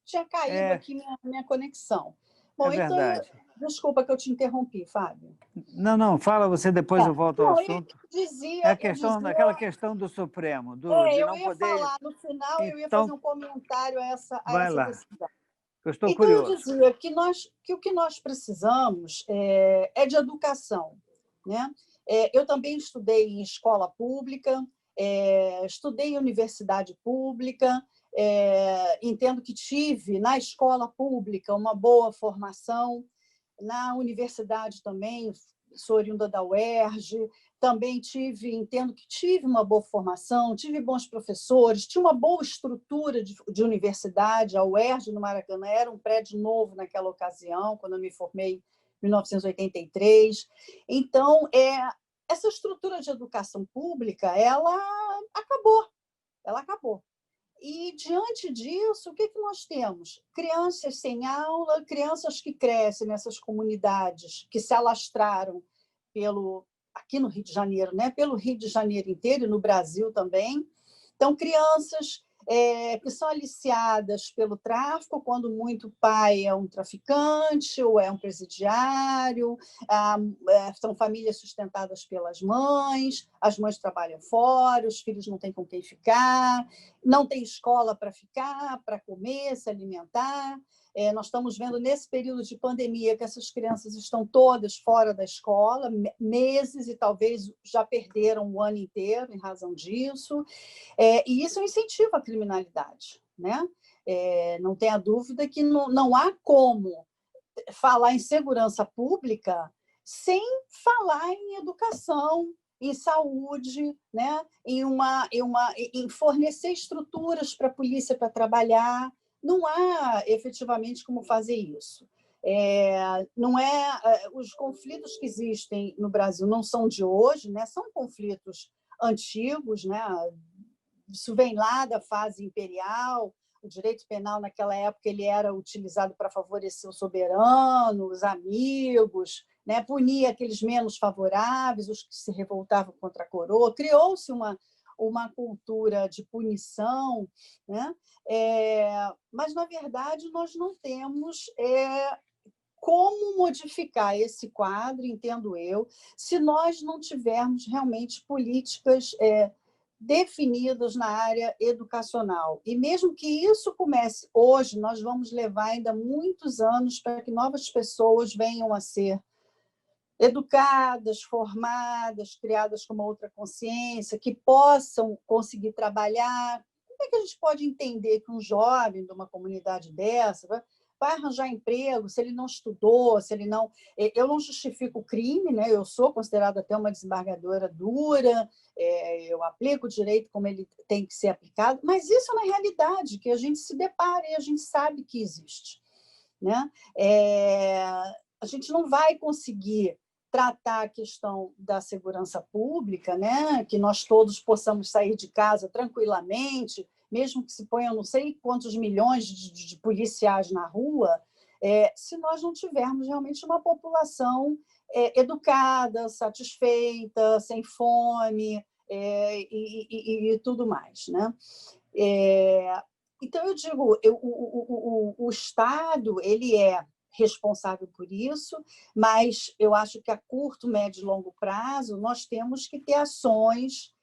tinha caído aqui minha conexão. Bom, verdade. Então, desculpa que eu te interrompi, Fábio. Não, fala você, depois eu volto ao assunto. Aquela questão do Supremo, de não poder... Eu ia falar, no final eu ia Então, fazer um comentário a essa Eu decisão. estou Então, curioso. eu dizia que o que nós precisamos é de educação, né? Eu também estudei em escola pública, estudei em universidade pública, entendo que tive na escola pública uma boa formação, na universidade também sou oriunda da UERJ, também entendo que tive uma boa formação, tive bons professores, tinha uma boa estrutura de universidade. A UERJ, no Maracanã, era um prédio novo naquela ocasião, quando eu me formei em 1983. Então, essa estrutura de educação pública, ela acabou. E, diante disso, o que nós temos? Crianças sem aula, crianças que crescem nessas comunidades que se alastraram aqui no Rio de Janeiro, né? Pelo Rio de Janeiro inteiro e no Brasil também. Então, crianças que são aliciadas pelo tráfico, quando muito o pai é um traficante ou é um presidiário, são famílias sustentadas pelas mães, as mães trabalham fora, os filhos não têm com quem ficar, não tem escola para ficar, para comer, se alimentar. Nós estamos vendo, nesse período de pandemia, que essas crianças estão todas fora da escola, meses, e talvez já perderam o ano inteiro em razão disso. E isso incentiva a criminalidade, né? Não tenha dúvida que não há como falar em segurança pública sem falar em educação, em saúde, né? em fornecer estruturas para a polícia para trabalhar. Não há efetivamente como fazer isso. Os conflitos que existem no Brasil não são de hoje, né? São conflitos antigos, né? Isso vem lá da fase imperial. O direito penal, naquela época, ele era utilizado para favorecer o soberano, os amigos, né? Punir aqueles menos favoráveis, os que se revoltavam contra a coroa. Criou-se uma cultura de punição, né? Mas, na verdade, nós não temos como modificar esse quadro, entendo eu, se nós não tivermos realmente políticas definidas na área educacional. E mesmo que isso comece hoje, nós vamos levar ainda muitos anos para que novas pessoas venham a ser educadas, formadas, criadas com uma outra consciência, que possam conseguir trabalhar. Como é que a gente pode entender que um jovem de uma comunidade dessa vai arranjar emprego se ele não estudou, se ele não... Eu não justifico o crime, né? Eu sou considerada até uma desembargadora dura, eu aplico o direito como ele tem que ser aplicado, mas isso é uma realidade que a gente se depara e a gente sabe que existe, né? A gente não vai conseguir tratar a questão da segurança pública, né? Que nós todos possamos sair de casa tranquilamente, mesmo que se ponham não sei quantos milhões de policiais na rua, se nós não tivermos realmente uma população educada, satisfeita, sem fome e tudo mais, né? Então, eu digo, o Estado ele é responsável por isso, mas eu acho que a curto, médio e longo prazo nós temos que ter ações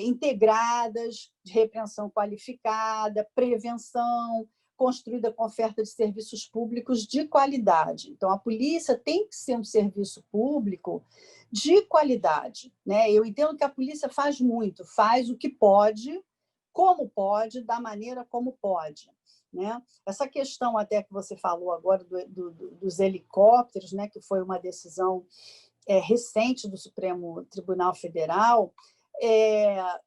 integradas, de repreensão qualificada, prevenção, construída com oferta de serviços públicos de qualidade. Então, a polícia tem que ser um serviço público de qualidade, né? Eu entendo que a polícia faz muito, faz o que pode, como pode, da maneira como pode, né? Essa questão até que você falou agora dos helicópteros, né, que foi uma decisão recente do Supremo Tribunal Federal,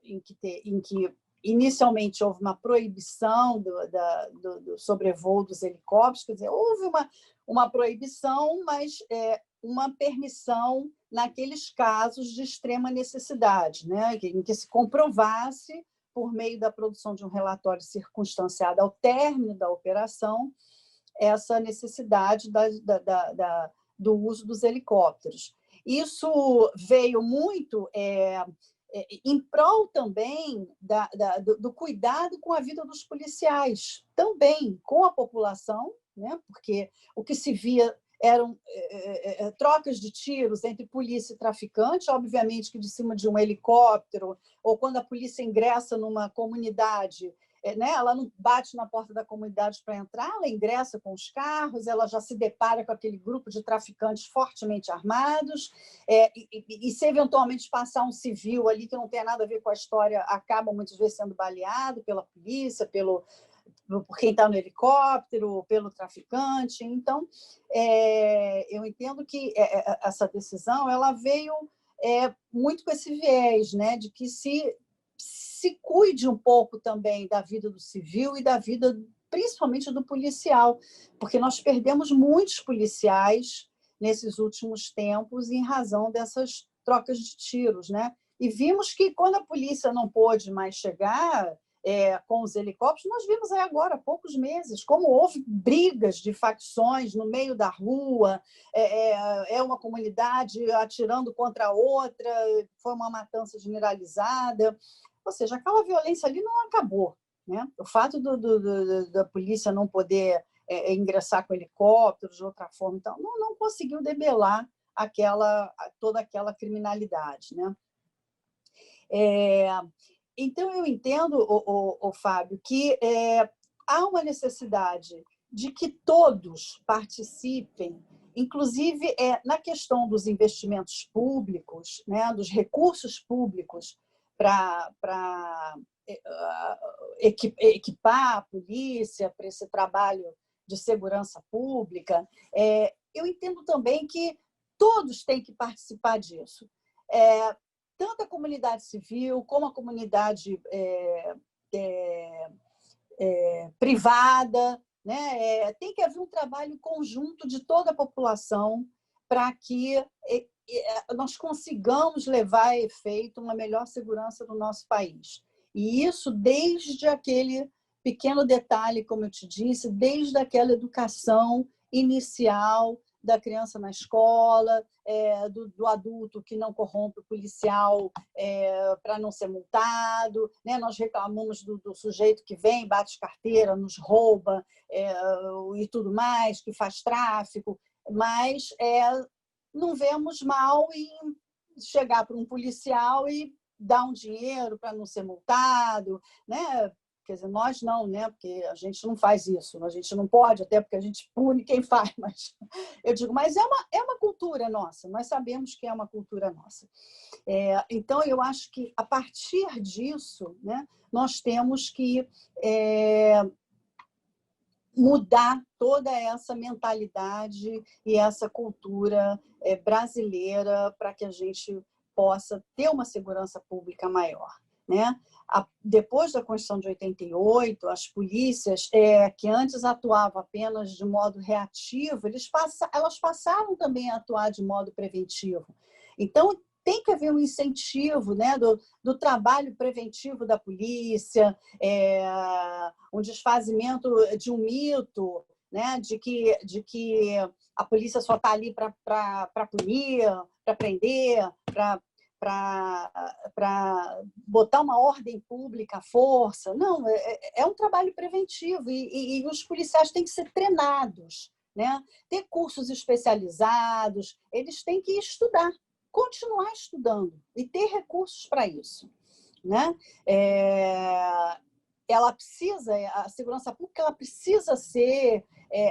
em que inicialmente houve uma proibição do sobrevoo dos helicópteros, quer dizer, houve uma proibição, mas uma permissão naqueles casos de extrema necessidade, né, em que se comprovasse, por meio da produção de um relatório circunstanciado ao término da operação, essa necessidade do uso dos helicópteros. Isso veio muito em prol também do cuidado com a vida dos policiais, também com a população, né? Porque o que se via eram trocas de tiros entre polícia e traficante, obviamente que de cima de um helicóptero, ou quando a polícia ingressa numa comunidade, né? Ela não bate na porta da comunidade para entrar, ela ingressa com os carros, ela já se depara com aquele grupo de traficantes fortemente armados, e se eventualmente passar um civil ali que não tem nada a ver com a história, acaba muitas vezes sendo baleado pela polícia, por quem está no helicóptero, pelo traficante. Então, eu entendo que essa decisão ela veio muito com esse viés, né, de que se cuide um pouco também da vida do civil e da vida, principalmente do policial, porque nós perdemos muitos policiais nesses últimos tempos em razão dessas trocas de tiros, né? E vimos que quando a polícia não pôde mais chegar com os helicópteros, nós vimos aí agora, há poucos meses, como houve brigas de facções no meio da rua, uma comunidade atirando contra a outra, foi uma matança generalizada. Ou seja, aquela violência ali não acabou, né? O fato da polícia não poder ingressar com helicópteros de outra forma, então, não conseguiu debelar toda aquela criminalidade, né? Então, eu entendo, Fábio, que há uma necessidade de que todos participem, inclusive na questão dos investimentos públicos, né, dos recursos públicos para equipar a polícia para esse trabalho de segurança pública. Eu entendo também que todos têm que participar disso. Tanto a comunidade civil como a comunidade privada, né? Tem que haver um trabalho conjunto de toda a população para que nós consigamos levar a efeito uma melhor segurança no nosso país. E isso desde aquele pequeno detalhe, como eu te disse, desde aquela educação inicial da criança na escola, do adulto que não corrompe o policial para não ser multado, né? Nós reclamamos do sujeito que vem, bate carteira, nos rouba e tudo mais, que faz tráfico, mas não vemos mal em chegar para um policial e dar um dinheiro para não ser multado, né? Quer dizer, nós não, né? Porque a gente não faz isso, a gente não pode, até porque a gente pune quem faz, mas eu digo, mas é uma cultura nossa, nós sabemos que é uma cultura nossa. Então, eu acho que, a partir disso, né, nós temos que mudar toda essa mentalidade e essa cultura brasileira para que a gente possa ter uma segurança pública maior, né? Depois da Constituição de 88, as polícias, que antes atuavam apenas de modo reativo, elas passaram também a atuar de modo preventivo. Então, tem que haver um incentivo, né, do trabalho preventivo da polícia, um desfazimento de um mito, né, de que a polícia só está ali para punir, para prender, para botar uma ordem pública à força. Não, é um trabalho preventivo e os policiais têm que ser treinados, né? Ter cursos especializados, eles têm que estudar, continuar estudando e ter recursos para isso, né? A segurança pública ela precisa ser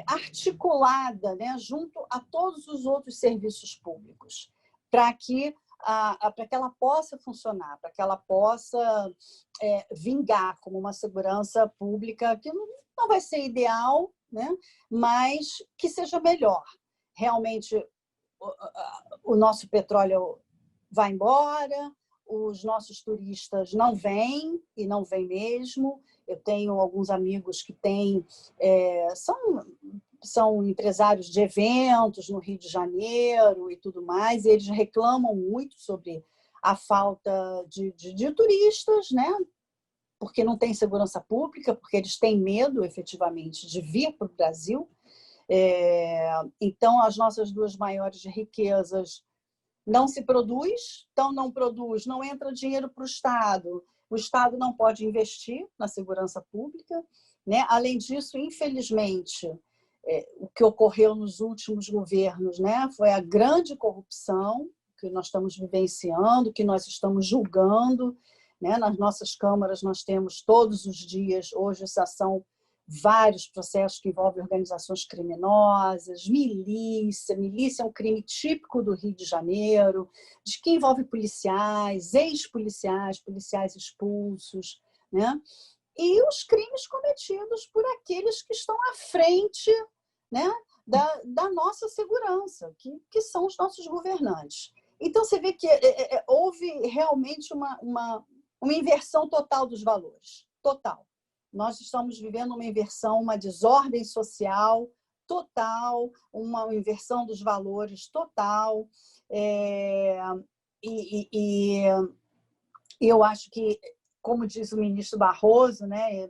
articulada, né, junto a todos os outros serviços públicos, para que ela possa funcionar, para que ela possa vingar como uma segurança pública que não vai ser ideal, né, mas que seja melhor. Realmente, o nosso petróleo vai embora, os nossos turistas não vêm, e não vêm mesmo. Eu tenho alguns amigos que são empresários de eventos no Rio de Janeiro e tudo mais, e eles reclamam muito sobre a falta de turistas, né? Porque não tem segurança pública, porque eles têm medo, efetivamente, de vir para o Brasil. Então, as nossas duas maiores riquezas não se produz, então não produz, não entra dinheiro para o Estado não pode investir na segurança pública, né? Além disso, infelizmente, o que ocorreu nos últimos governos, né, foi a grande corrupção que nós estamos vivenciando, que nós estamos julgando, né? Nas nossas câmaras nós temos todos os dias, hoje são vários processos que envolvem organizações criminosas, milícia é um crime típico do Rio de Janeiro, de que envolve policiais, ex-policiais, policiais expulsos, né? e os crimes cometidos por aqueles que estão à frente, né, da nossa segurança, que são os nossos governantes. Então, você vê que houve realmente uma inversão total dos valores, total. Nós estamos vivendo uma inversão, uma desordem social total, uma inversão dos valores total, e eu acho que, como diz o ministro Barroso, né,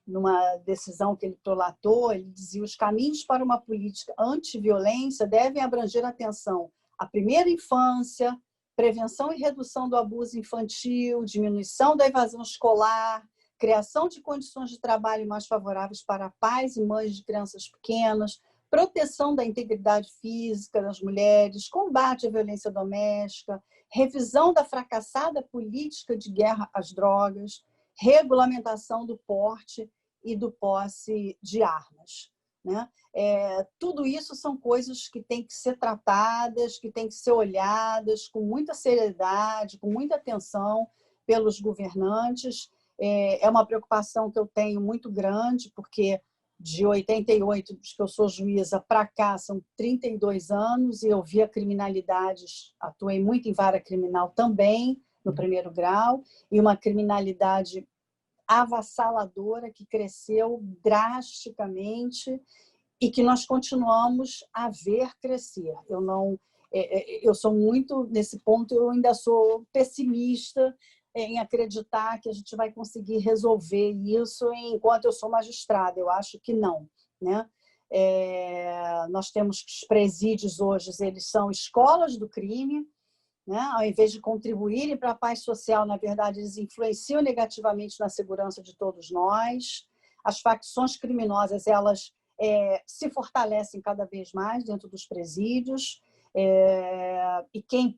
numa decisão que ele prolatou, ele dizia: os caminhos para uma política anti-violência devem abranger atenção à primeira infância, prevenção e redução do abuso infantil, diminuição da evasão escolar, criação de condições de trabalho mais favoráveis para pais e mães de crianças pequenas, proteção da integridade física das mulheres, combate à violência doméstica, revisão da fracassada política de guerra às drogas, regulamentação do porte e do posse de armas, né? Tudo isso são coisas que têm que ser tratadas, que têm que ser olhadas com muita seriedade, com muita atenção pelos governantes. É uma preocupação que eu tenho muito grande, porque de 88, que eu sou juíza, para cá são 32 anos, e eu vi a criminalidade, atuei muito em vara criminal também, no primeiro grau, e uma criminalidade avassaladora que cresceu drasticamente e que nós continuamos a ver crescer. Eu sou muito, nesse ponto, eu ainda sou pessimista em acreditar que a gente vai conseguir resolver isso enquanto eu sou magistrada. Eu acho que não, né? Nós temos que os presídios hoje, eles são escolas do crime, né? Ao invés de contribuírem para a paz social, na verdade, eles influenciam negativamente na segurança de todos nós. As facções criminosas, elas se fortalecem cada vez mais dentro dos presídios, e quem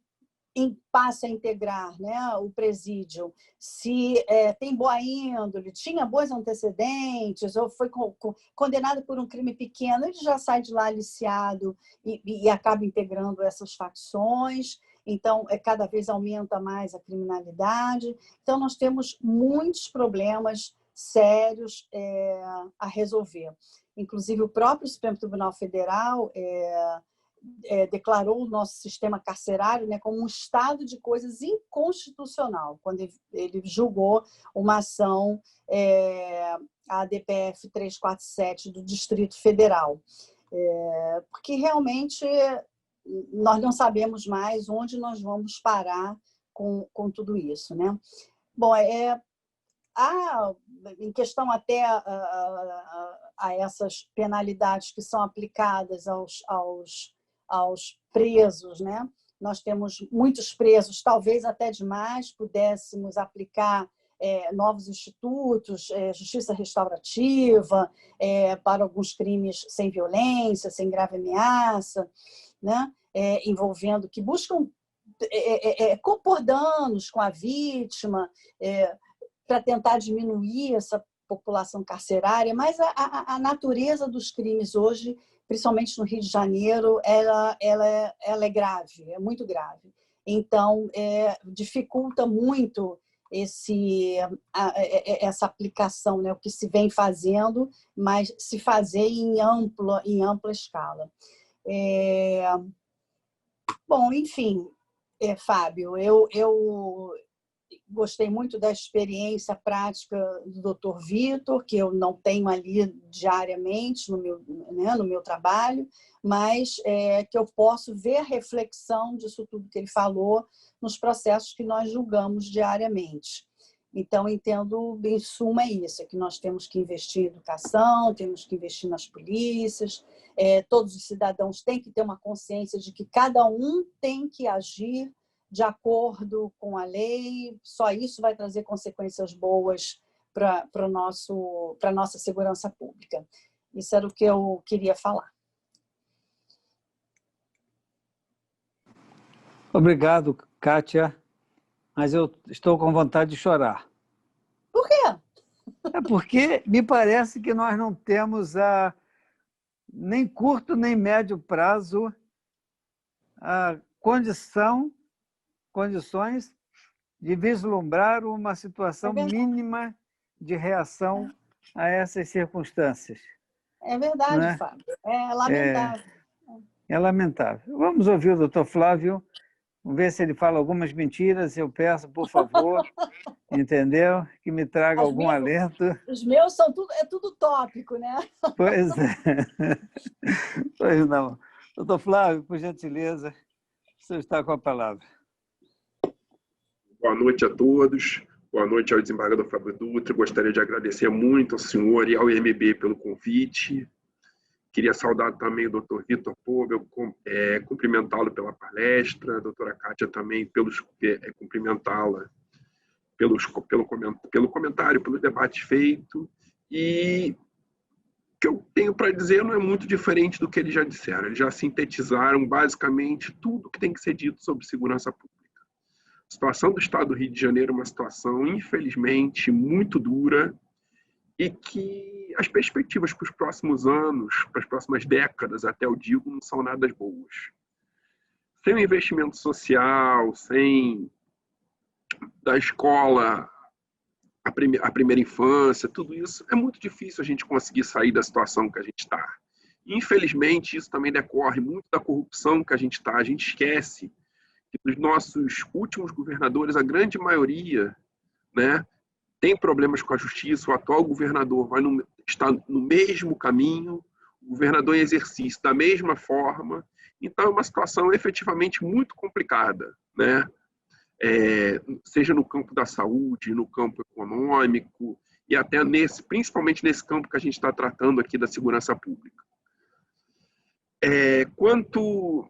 passa a integrar, né, o presídio, se tem boa índole, tinha bons antecedentes, ou foi condenado por um crime pequeno, ele já sai de lá aliciado e acaba integrando essas facções. Então, cada vez aumenta mais a criminalidade. Então, nós temos muitos problemas sérios a resolver. Inclusive, o próprio Supremo Tribunal Federal declarou o nosso sistema carcerário, né, como um estado de coisas inconstitucional, quando ele julgou uma ação, a ADPF 347 do Distrito Federal. Porque realmente nós não sabemos mais onde nós vamos parar com tudo isso, né? Bom, em questão até a essas penalidades que são aplicadas aos presos, né? Nós temos muitos presos, talvez até demais, pudéssemos aplicar novos institutos, justiça restaurativa, para alguns crimes sem violência, sem grave ameaça, né? Envolvendo, que buscam compor danos com a vítima, para tentar diminuir essa população carcerária, mas a natureza dos crimes hoje, principalmente no Rio de Janeiro, ela é grave, é muito grave. Então, dificulta muito essa aplicação, né? O que se vem fazendo, mas se fazer em ampla escala. Bom, enfim, Fábio, eu gostei muito da experiência prática do Dr. Vitor, que eu não tenho ali diariamente no meu trabalho, mas que eu posso ver a reflexão disso tudo que ele falou nos processos que nós julgamos diariamente. Então, entendo, em suma, isso, que nós temos que investir em educação, temos que investir nas polícias, todos os cidadãos têm que ter uma consciência de que cada um tem que agir de acordo com a lei, só isso vai trazer consequências boas para a nossa segurança pública. Isso era o que eu queria falar. Obrigado, Kátia, mas eu estou com vontade de chorar. Por quê? Porque me parece que nós não temos nem curto nem médio prazo a condições de vislumbrar uma situação mínima de reação a essas circunstâncias. É verdade, Não é? Fábio. É lamentável. É lamentável. Vamos ouvir o doutor Flávio, vamos ver se ele fala algumas mentiras. Eu peço, por favor, entendeu? Que me traga algum alento. Os meus são tudo tópico, né? Pois é. Pois não. Doutor Flávio, por gentileza, o senhor está com a palavra. Boa noite a todos. Boa noite ao desembargador Fábio Dutra. Gostaria de agradecer muito ao senhor e ao IMB pelo convite. Queria saudar também o doutor Vitor Pobel, cumprimentá-lo pela palestra, a doutora Kátia também, cumprimentá-la pelo comentário, pelo debate feito. E o que eu tenho para dizer não é muito diferente do que eles já disseram. Eles já sintetizaram basicamente tudo que tem que ser dito sobre segurança pública. A situação do Estado do Rio de Janeiro é uma situação, infelizmente, muito dura e que as perspectivas para os próximos anos, para as próximas décadas, até eu digo, não são nada boas. Sem o investimento social, sem da escola, a primeira infância, tudo isso, é muito difícil a gente conseguir sair da situação que a gente está. Infelizmente, isso também decorre muito da corrupção que a gente está. A gente esquece que dos nossos últimos governadores, a grande maioria, né, tem problemas com a justiça. O atual governador está no mesmo caminho, o governador em exercício da mesma forma. Então, é uma situação efetivamente muito complicada, né? Seja no campo da saúde, no campo econômico e até principalmente nesse campo que a gente está tratando aqui da segurança pública. Quanto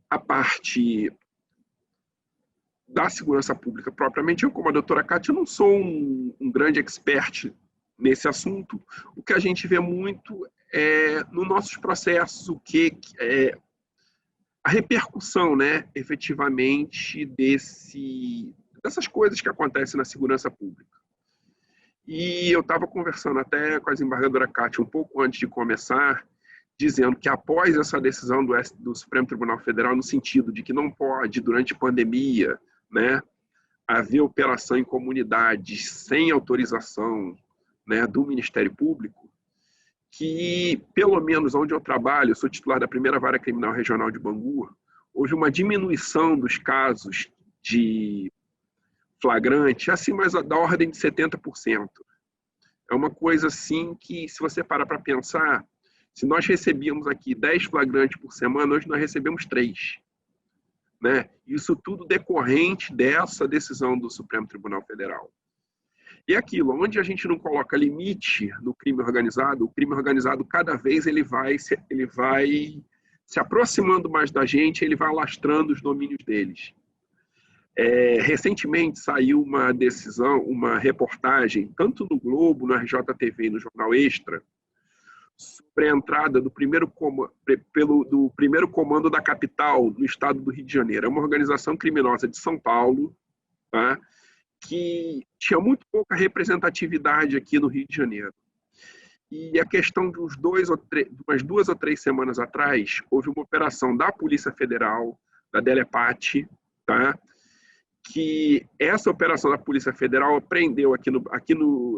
à parte da segurança pública propriamente, eu, como a doutora Kátia, não sou um grande expert nesse assunto. O que a gente vê muito é nos nossos processos, a repercussão, né, efetivamente, dessas coisas que acontecem na segurança pública. E eu estava conversando até com a desembargadora Kátia um pouco antes de começar, dizendo que após essa decisão do Supremo Tribunal Federal, no sentido de que não pode, durante a pandemia, né, haver operação em comunidades sem autorização, né, do Ministério Público, que, pelo menos onde eu trabalho, eu sou titular da primeira vara criminal regional de Bangu, houve uma diminuição dos casos de flagrante, assim, mas da ordem de 70%. É uma coisa assim que, se você parar para pensar, se nós recebíamos aqui 10 flagrantes por semana, hoje nós recebemos 3. Né? Isso tudo decorrente dessa decisão do Supremo Tribunal Federal. E aquilo, onde a gente não coloca limite no crime organizado, o crime organizado cada vez ele vai se aproximando mais da gente, ele vai alastrando os domínios deles. Recentemente saiu uma decisão, uma reportagem, tanto no Globo, no RJTV e no Jornal Extra, sobre a entrada do primeiro comando da capital no estado do Rio de Janeiro. É uma organização criminosa de São Paulo, tá? Que tinha muito pouca representatividade aqui no Rio de Janeiro. E a questão de umas 2 ou 3 semanas atrás, houve uma operação da Polícia Federal, da Delepate, tá? Que essa operação da Polícia Federal prendeu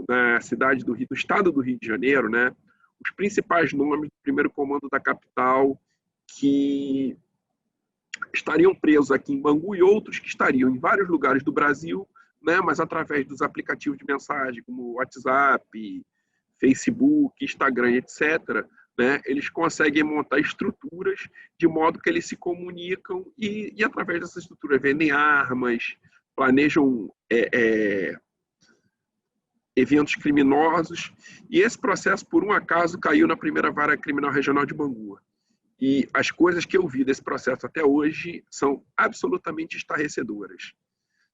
na cidade do Rio, do estado do Rio de Janeiro, né, os principais nomes do primeiro comando da capital que estariam presos aqui em Bangu e outros que estariam em vários lugares do Brasil, né, mas através dos aplicativos de mensagem, como WhatsApp, Facebook, Instagram, etc., né, eles conseguem montar estruturas de modo que eles se comunicam e através dessas estruturas vendem armas, planejam eventos criminosos. E esse processo, por um acaso, caiu na primeira vara criminal regional de Bangu. E as coisas que eu vi desse processo até hoje são absolutamente estarrecedoras.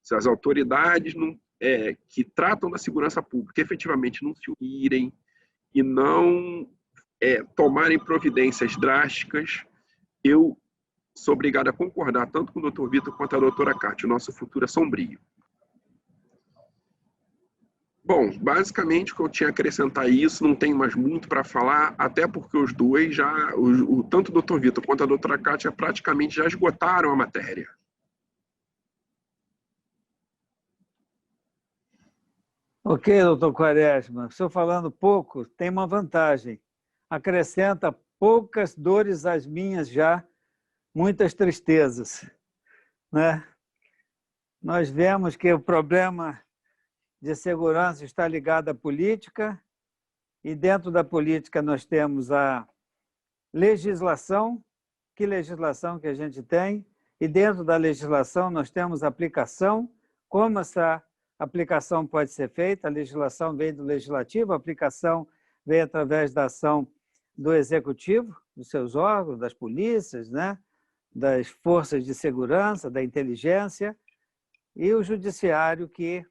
Se as autoridades que tratam da segurança pública efetivamente não se unirem e não tomarem providências drásticas, eu sou obrigado a concordar tanto com o Dr. Vitor quanto a doutora Kátia. O nosso futuro é sombrio. Bom, basicamente o que eu tinha a acrescentar a isso, não tem mais muito para falar, até porque os dois tanto o Dr. Vitor quanto a doutora Kátia praticamente já esgotaram a matéria. Ok, doutor Quaresma, o senhor falando pouco tem uma vantagem. Acrescenta poucas dores às minhas já, muitas tristezas, né? Nós vemos que o problema de segurança está ligado à política, e dentro da política nós temos a legislação, que legislação que a gente tem, e dentro da legislação nós temos a aplicação, como essa aplicação pode ser feita. A legislação vem do legislativo, a aplicação vem através da ação do executivo, dos seus órgãos, das polícias, né? Das forças de segurança, da inteligência, e o judiciário que,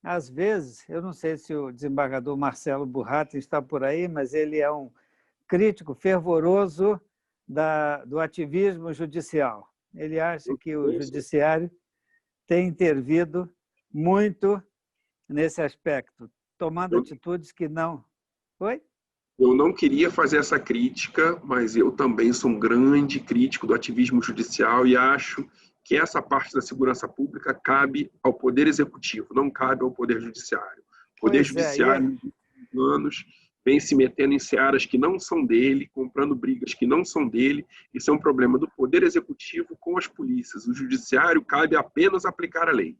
às vezes, eu não sei se o desembargador Marcelo Burratem está por aí, mas ele é um crítico fervoroso do ativismo judicial. Ele acha que o judiciário tem intervido muito nesse aspecto, tomando atitudes que não... Oi? Eu não queria fazer essa crítica, mas eu também sou um grande crítico do ativismo judicial e acho que essa parte da segurança pública cabe ao Poder Executivo, não cabe ao Poder Judiciário. O Poder Judiciário, nos últimos anos, vem se metendo em searas que não são dele, comprando brigas que não são dele. Isso é um problema do Poder Executivo com as polícias. O Judiciário cabe apenas aplicar a lei.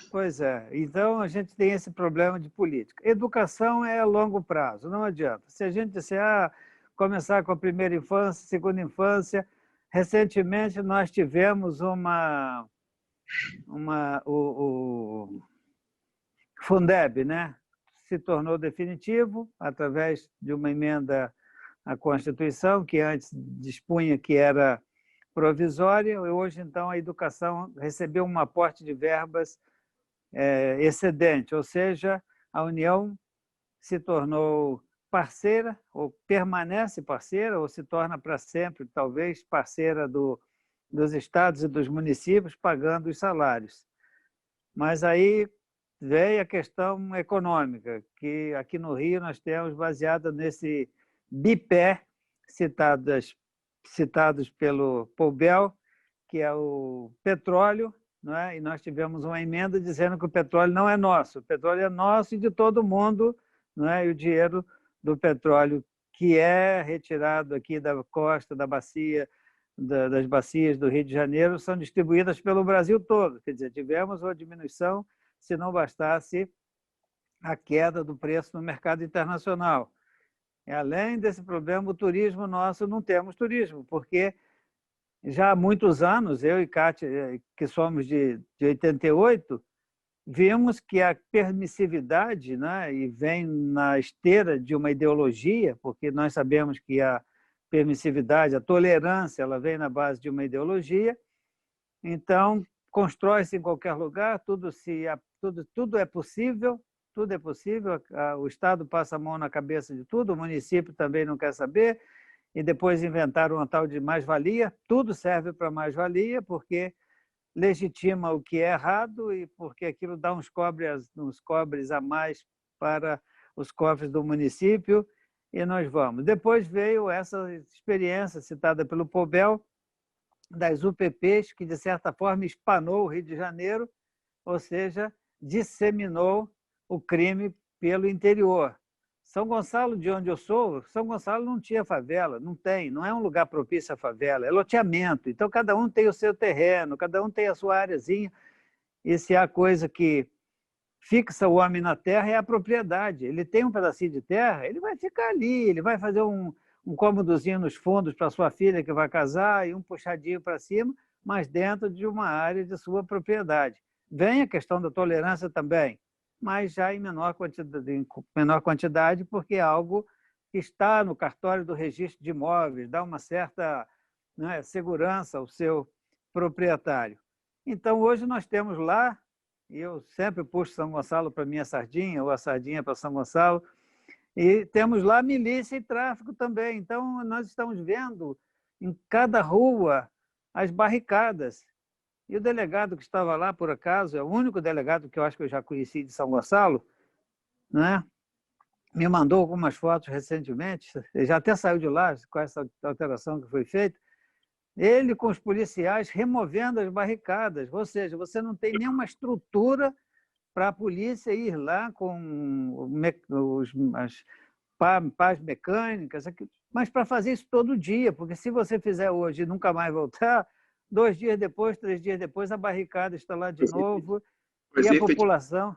Pois é. Então, a gente tem esse problema de política. Educação é a longo prazo, não adianta. Se a gente disser, começar com a primeira infância, segunda infância... Recentemente, nós tivemos o Fundeb, né? Se tornou definitivo através de uma emenda à Constituição, que antes dispunha que era provisória, e hoje, então, a educação recebeu um aporte de verbas excedente, ou seja, a União se tornou parceira, ou permanece parceira, ou se torna para sempre, talvez, parceira dos estados e dos municípios, pagando os salários. Mas aí veio a questão econômica, que aqui no Rio nós temos baseada nesse BIPé, citados pelo Poubel, que é o petróleo, não é? E nós tivemos uma emenda dizendo que o petróleo não é nosso, o petróleo é nosso e de todo mundo, não é? E o dinheiro do petróleo que é retirado aqui da costa, da bacia, das bacias do Rio de Janeiro, são distribuídas pelo Brasil todo. Quer dizer, tivemos uma diminuição, se não bastasse a queda do preço no mercado internacional. E, além desse problema, o turismo nosso, não temos turismo, porque já há muitos anos, eu e Kátia, que somos de 88, vimos que a permissividade, né, e vem na esteira de uma ideologia, porque nós sabemos que a permissividade, a tolerância, ela vem na base de uma ideologia. Então, constrói-se em qualquer lugar, tudo é possível, tudo é possível, o Estado passa a mão na cabeça de tudo, o município também não quer saber, e depois inventaram uma tal de mais-valia, tudo serve para mais-valia, porque legitima o que é errado e porque aquilo dá uns cobres a mais para os cofres do município, e nós vamos. Depois veio essa experiência citada pelo Poubel, das UPPs, que, de certa forma, espanou o Rio de Janeiro, ou seja, disseminou o crime pelo interior. São Gonçalo, de onde eu sou, São Gonçalo não tinha favela, não é um lugar propício à favela, é loteamento. Então, cada um tem o seu terreno, cada um tem a sua areazinha, e se há coisa que fixa o homem na terra é a propriedade. Ele tem um pedacinho de terra, ele vai ficar ali, ele vai fazer um cômodozinho nos fundos para sua filha que vai casar e um puxadinho para cima, mas dentro de uma área de sua propriedade. Vem a questão da tolerância também, mas já em menor quantidade, porque é algo que está no cartório do registro de imóveis, dá uma certa, né, segurança ao seu proprietário. Então, hoje nós temos lá, e eu sempre puxo São Gonçalo para minha sardinha, ou a sardinha para São Gonçalo, e temos lá milícia e tráfico também. Então, nós estamos vendo em cada rua as barricadas. E o delegado que estava lá, por acaso, é o único delegado que eu acho que eu já conheci de São Gonçalo, né? Me mandou algumas fotos recentemente, ele já até saiu de lá com essa alteração que foi feita, ele com os policiais removendo as barricadas, ou seja, você não tem nenhuma estrutura para a polícia ir lá com as pás mecânicas, mas para fazer isso todo dia, porque se você fizer hoje e nunca mais voltar, 2 dias depois, 3 dias depois, a barricada está lá de novo e a população...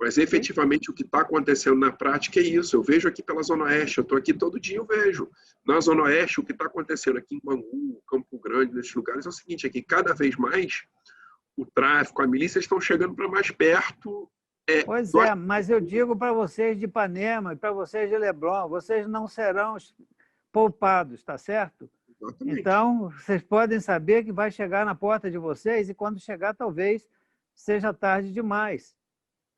Mas efetivamente o que está acontecendo na prática é isso. Eu vejo aqui pela Zona Oeste, eu estou aqui todo dia, eu vejo. Na Zona Oeste, o que está acontecendo aqui em Bangu, Campo Grande, nesses lugares, é o seguinte, é que cada vez mais o tráfico, a milícia estão chegando para mais perto. Pois é, mas eu digo para vocês de Ipanema e para vocês de Leblon, vocês não serão poupados, tá certo? Exatamente. Então, vocês podem saber que vai chegar na porta de vocês e quando chegar, talvez seja tarde demais.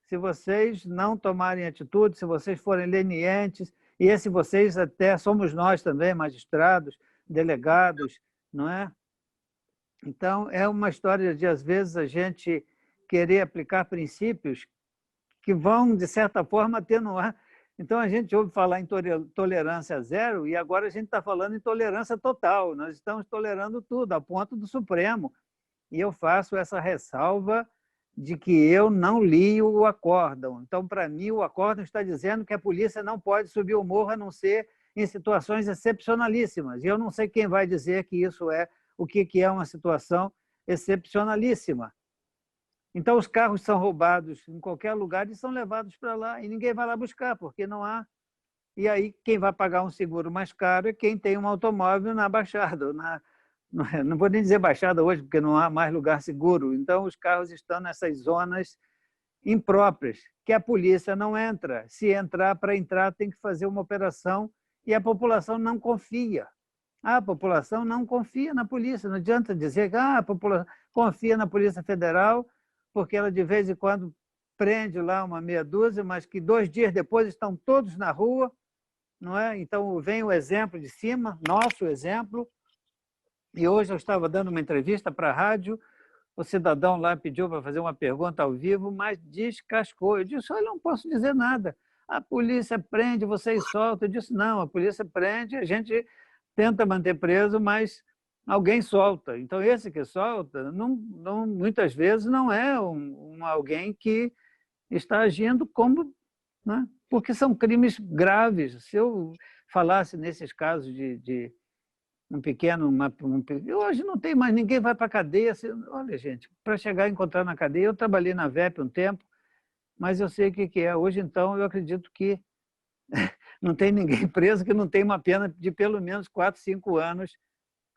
Se vocês não tomarem atitude, se vocês forem lenientes, e esse vocês até somos nós também, magistrados, delegados, não é? Então, é uma história de, às vezes, a gente querer aplicar princípios que vão, de certa forma, atenuar. Então, a gente ouve falar em tolerância zero e agora a gente está falando em tolerância total. Nós estamos tolerando tudo, a ponto do Supremo. E eu faço essa ressalva de que eu não li o acórdão. Então, para mim, o acórdão está dizendo que a polícia não pode subir o morro a não ser em situações excepcionalíssimas. E eu não sei quem vai dizer que isso é o que é uma situação excepcionalíssima. Então, os carros são roubados em qualquer lugar e são levados para lá, e ninguém vai lá buscar, porque não há. E aí, quem vai pagar um seguro mais caro é quem tem um automóvel na Baixada. Não vou nem dizer Baixada hoje, porque não há mais lugar seguro. Então, os carros estão nessas zonas impróprias, que a polícia não entra. Se entrar, para entrar, tem que fazer uma operação e a população não confia. A população não confia na polícia. Não adianta dizer que a população confia na Polícia Federal, porque ela de vez em quando prende lá uma meia dúzia, mas que 2 dias depois estão todos na rua, não é? Então, vem o exemplo de cima, nosso exemplo. E hoje eu estava dando uma entrevista para a rádio, o cidadão lá pediu para fazer uma pergunta ao vivo, mas descascou. Eu disse, olha, não posso dizer nada. A polícia prende, vocês soltam. Eu disse, não, a polícia prende, a gente tenta manter preso, mas alguém solta. Então, esse que solta, muitas vezes, não é alguém que está agindo como... Né? Porque são crimes graves. Se eu falasse nesses casos de um pequeno... Hoje não tem mais, ninguém vai para a cadeia. Olha, gente, para chegar a encontrar na cadeia, eu trabalhei na VEP um tempo, mas eu sei o que é. Hoje, então, eu acredito que não tem ninguém preso que não tem uma pena de pelo menos 4, 5 anos.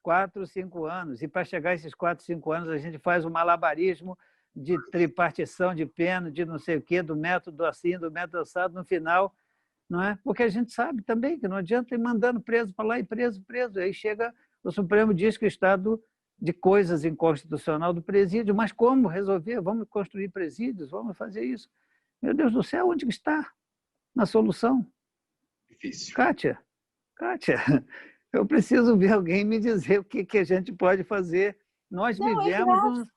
4, 5 anos. E para chegar a esses 4, 5 anos, a gente faz um malabarismo de tripartição de pena, de não sei o quê, do método assim, do método assado, no final, não é? Porque a gente sabe também que não adianta ir mandando preso para lá e preso. Aí chega, o Supremo diz que o estado de coisas inconstitucional do presídio, mas como resolver? Vamos construir presídios, vamos fazer isso. Meu Deus do céu, onde está na solução? Difícil. Kátia, eu preciso ver alguém me dizer o que a gente pode fazer. Nós vivemos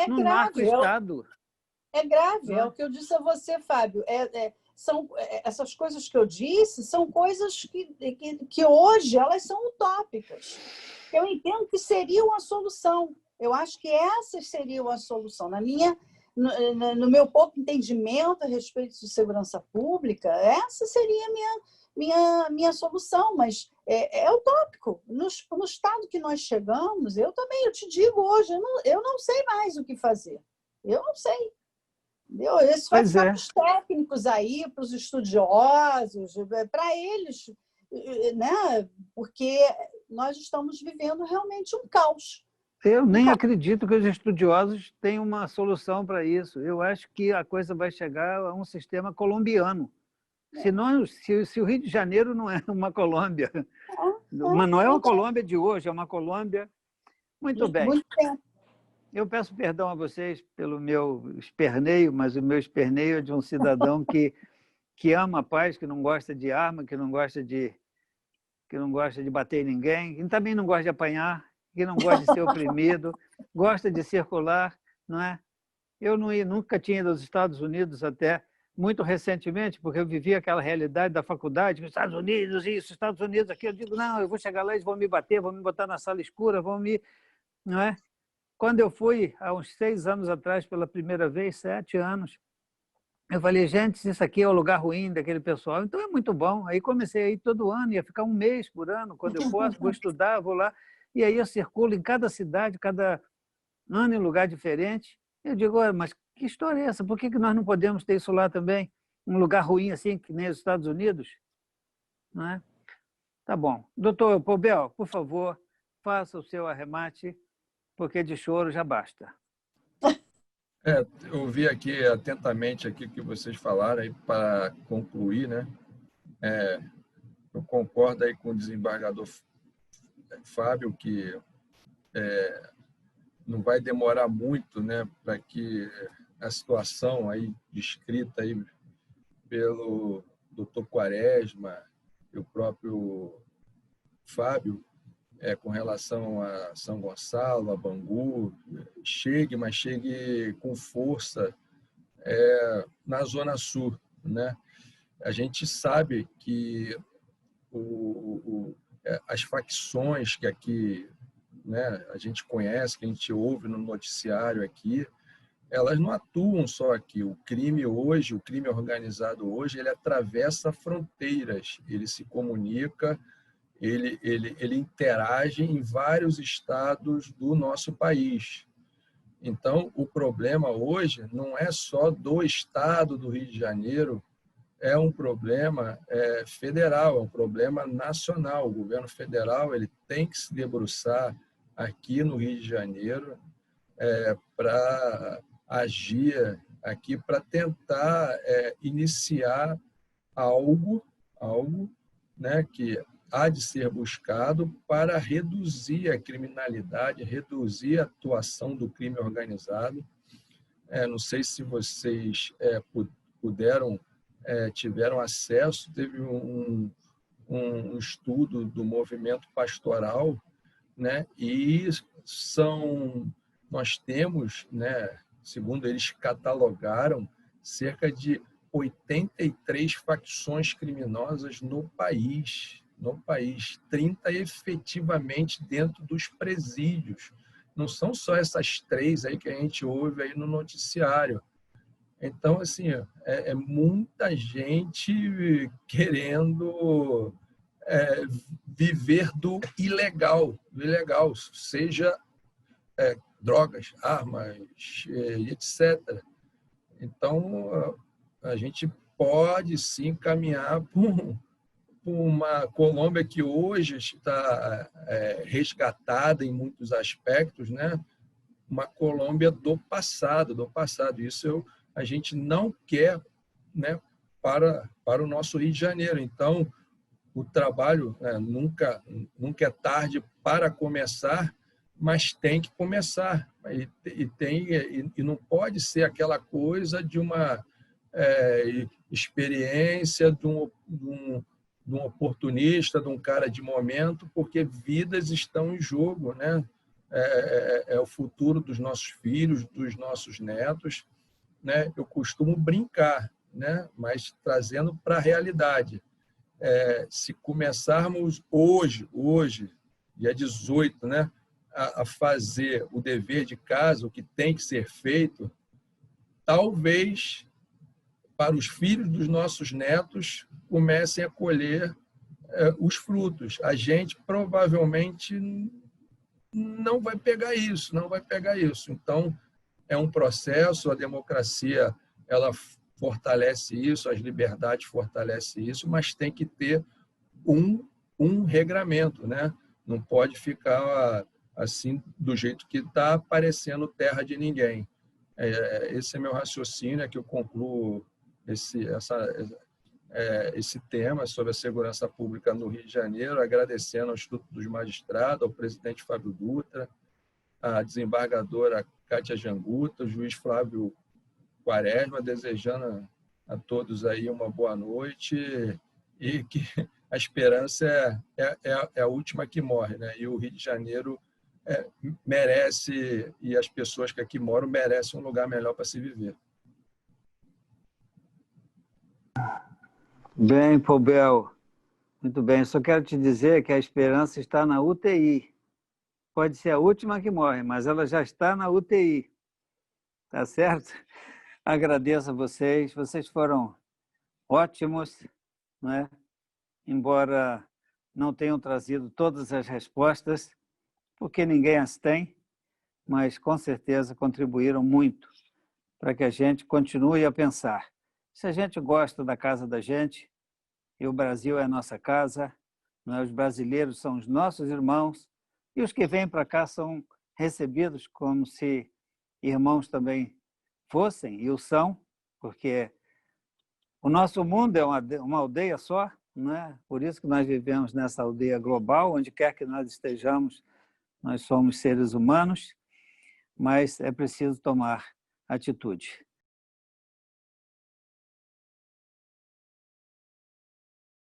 num narco-estado. É grave, é o que eu disse a você, Fábio. Essas coisas que eu disse são coisas que hoje elas são utópicas. Eu entendo que seria uma solução. Eu acho que essas seriam a solução. No meu pouco entendimento a respeito de segurança pública, essa seria a minha solução, mas é utópico. No estado que nós chegamos, eu te digo hoje, eu não sei mais o que fazer. Eu não sei. Isso vai ficar para os técnicos aí, para os estudiosos, para eles, né? Porque nós estamos vivendo realmente um caos. Eu nem acredito que os estudiosos tenham uma solução para isso. Eu acho que a coisa vai chegar a um sistema colombiano. Se o Rio de Janeiro não é uma Colômbia, mas não é uma Colômbia de hoje, é uma Colômbia... Muito bem. Muito bem. Eu peço perdão a vocês pelo meu esperneio, mas o meu esperneio é de um cidadão que ama a paz, que não gosta de arma, que não gosta de bater em ninguém, que também não gosta de apanhar, que não gosta de ser oprimido, gosta de circular, não é? Eu nunca tinha ido aos Estados Unidos até muito recentemente, porque eu vivia aquela realidade da faculdade, que os Estados Unidos, isso, Estados Unidos, aqui. Eu digo, não, eu vou chegar lá, eles vão me bater, vão me botar na sala escura, não é? Quando eu fui, há uns 6 anos atrás, pela primeira vez, 7 anos, Eu falei, gente, isso aqui é o lugar ruim daquele pessoal, então é muito bom. Aí comecei a ir todo ano, ia ficar um mês por ano, quando eu posso, vou estudar, vou lá. E aí eu circulo em cada cidade, cada ano em lugar diferente. Eu digo, olha, mas que história é essa? Por que nós não podemos ter isso lá também? Um lugar ruim assim, que nem os Estados Unidos? Não é? Tá bom. Doutor Poubel, por favor, faça o seu arremate, porque de choro já basta. Eu ouvi aqui atentamente aqui o que vocês falaram aí para concluir, né? Eu concordo aí com o desembargador Fábio que não vai demorar muito, né, para que a situação aí descrita aí pelo Dr. Quaresma e o próprio Fábio com relação a São Gonçalo, a Bangu, mas chegue com força na Zona Sul, né? A gente sabe que as facções que aqui, né, a gente conhece, que a gente ouve no noticiário aqui, elas não atuam só aqui. O crime hoje, o crime organizado hoje, ele atravessa fronteiras, ele se comunica, ele interage em vários estados do nosso país. Então, o problema hoje não é só do estado do Rio de Janeiro, é um problema federal, é um problema nacional. O governo federal ele tem que se debruçar aqui no Rio de Janeiro para agir aqui, para tentar iniciar algo, né, que há de ser buscado para reduzir a criminalidade, reduzir a atuação do crime organizado. Não sei se vocês tiveram acesso, teve um estudo do movimento pastoral, né? E nós temos, né, segundo eles catalogaram, cerca de 83 facções criminosas no país, 30 efetivamente dentro dos presídios. Não são só essas 3 aí que a gente ouve aí no noticiário. Então, assim, é muita gente querendo viver do ilegal, seja drogas, armas, etc. Então, a gente pode sim caminhar por uma Colômbia que hoje está resgatada em muitos aspectos, né? Uma Colômbia do passado. Isso a gente não quer, né, para o nosso Rio de Janeiro. Então, o trabalho nunca é tarde para começar, mas tem que começar. E não pode ser aquela coisa de uma experiência de um oportunista, de um cara de momento, porque vidas estão em jogo, né? É o futuro dos nossos filhos, dos nossos netos, né? Eu costumo brincar, né? Mas trazendo para a realidade. Se começarmos hoje, dia 18, né, a fazer o dever de casa, o que tem que ser feito, talvez para os filhos dos nossos netos comecem a colher os frutos. A gente provavelmente não vai pegar isso. Então, é um processo, a democracia ela fortalece isso, as liberdades fortalecem isso, mas tem que ter um regramento, né? Não pode ficar assim do jeito que está, parecendo terra de ninguém. Esse é meu raciocínio, que eu concluo esse tema sobre a segurança pública no Rio de Janeiro, agradecendo ao Instituto dos Magistrados, ao presidente Fábio Dutra, à desembargadora Kátia Janguta, ao juiz Flávio Quaresma, desejando a todos aí uma boa noite e que a esperança é a última que morre, né? E o Rio de Janeiro merece, e as pessoas que aqui moram merecem um lugar melhor para se viver. Bem, Poubel, muito bem. Só quero te dizer que a esperança está na UTI. Pode ser a última que morre, mas ela já está na UTI. Tá certo? Agradeço a vocês. Vocês foram ótimos, né? Embora não tenham trazido todas as respostas, porque ninguém as tem, mas com certeza contribuíram muito para que a gente continue a pensar. Se a gente gosta da casa da gente, e o Brasil é a nossa casa, né? Os brasileiros são os nossos irmãos, e os que vêm para cá são recebidos como se irmãos também fossem, e o são, porque o nosso mundo é uma aldeia só, né? Por isso que nós vivemos nessa aldeia global, onde quer que nós estejamos, nós somos seres humanos, mas é preciso tomar atitude.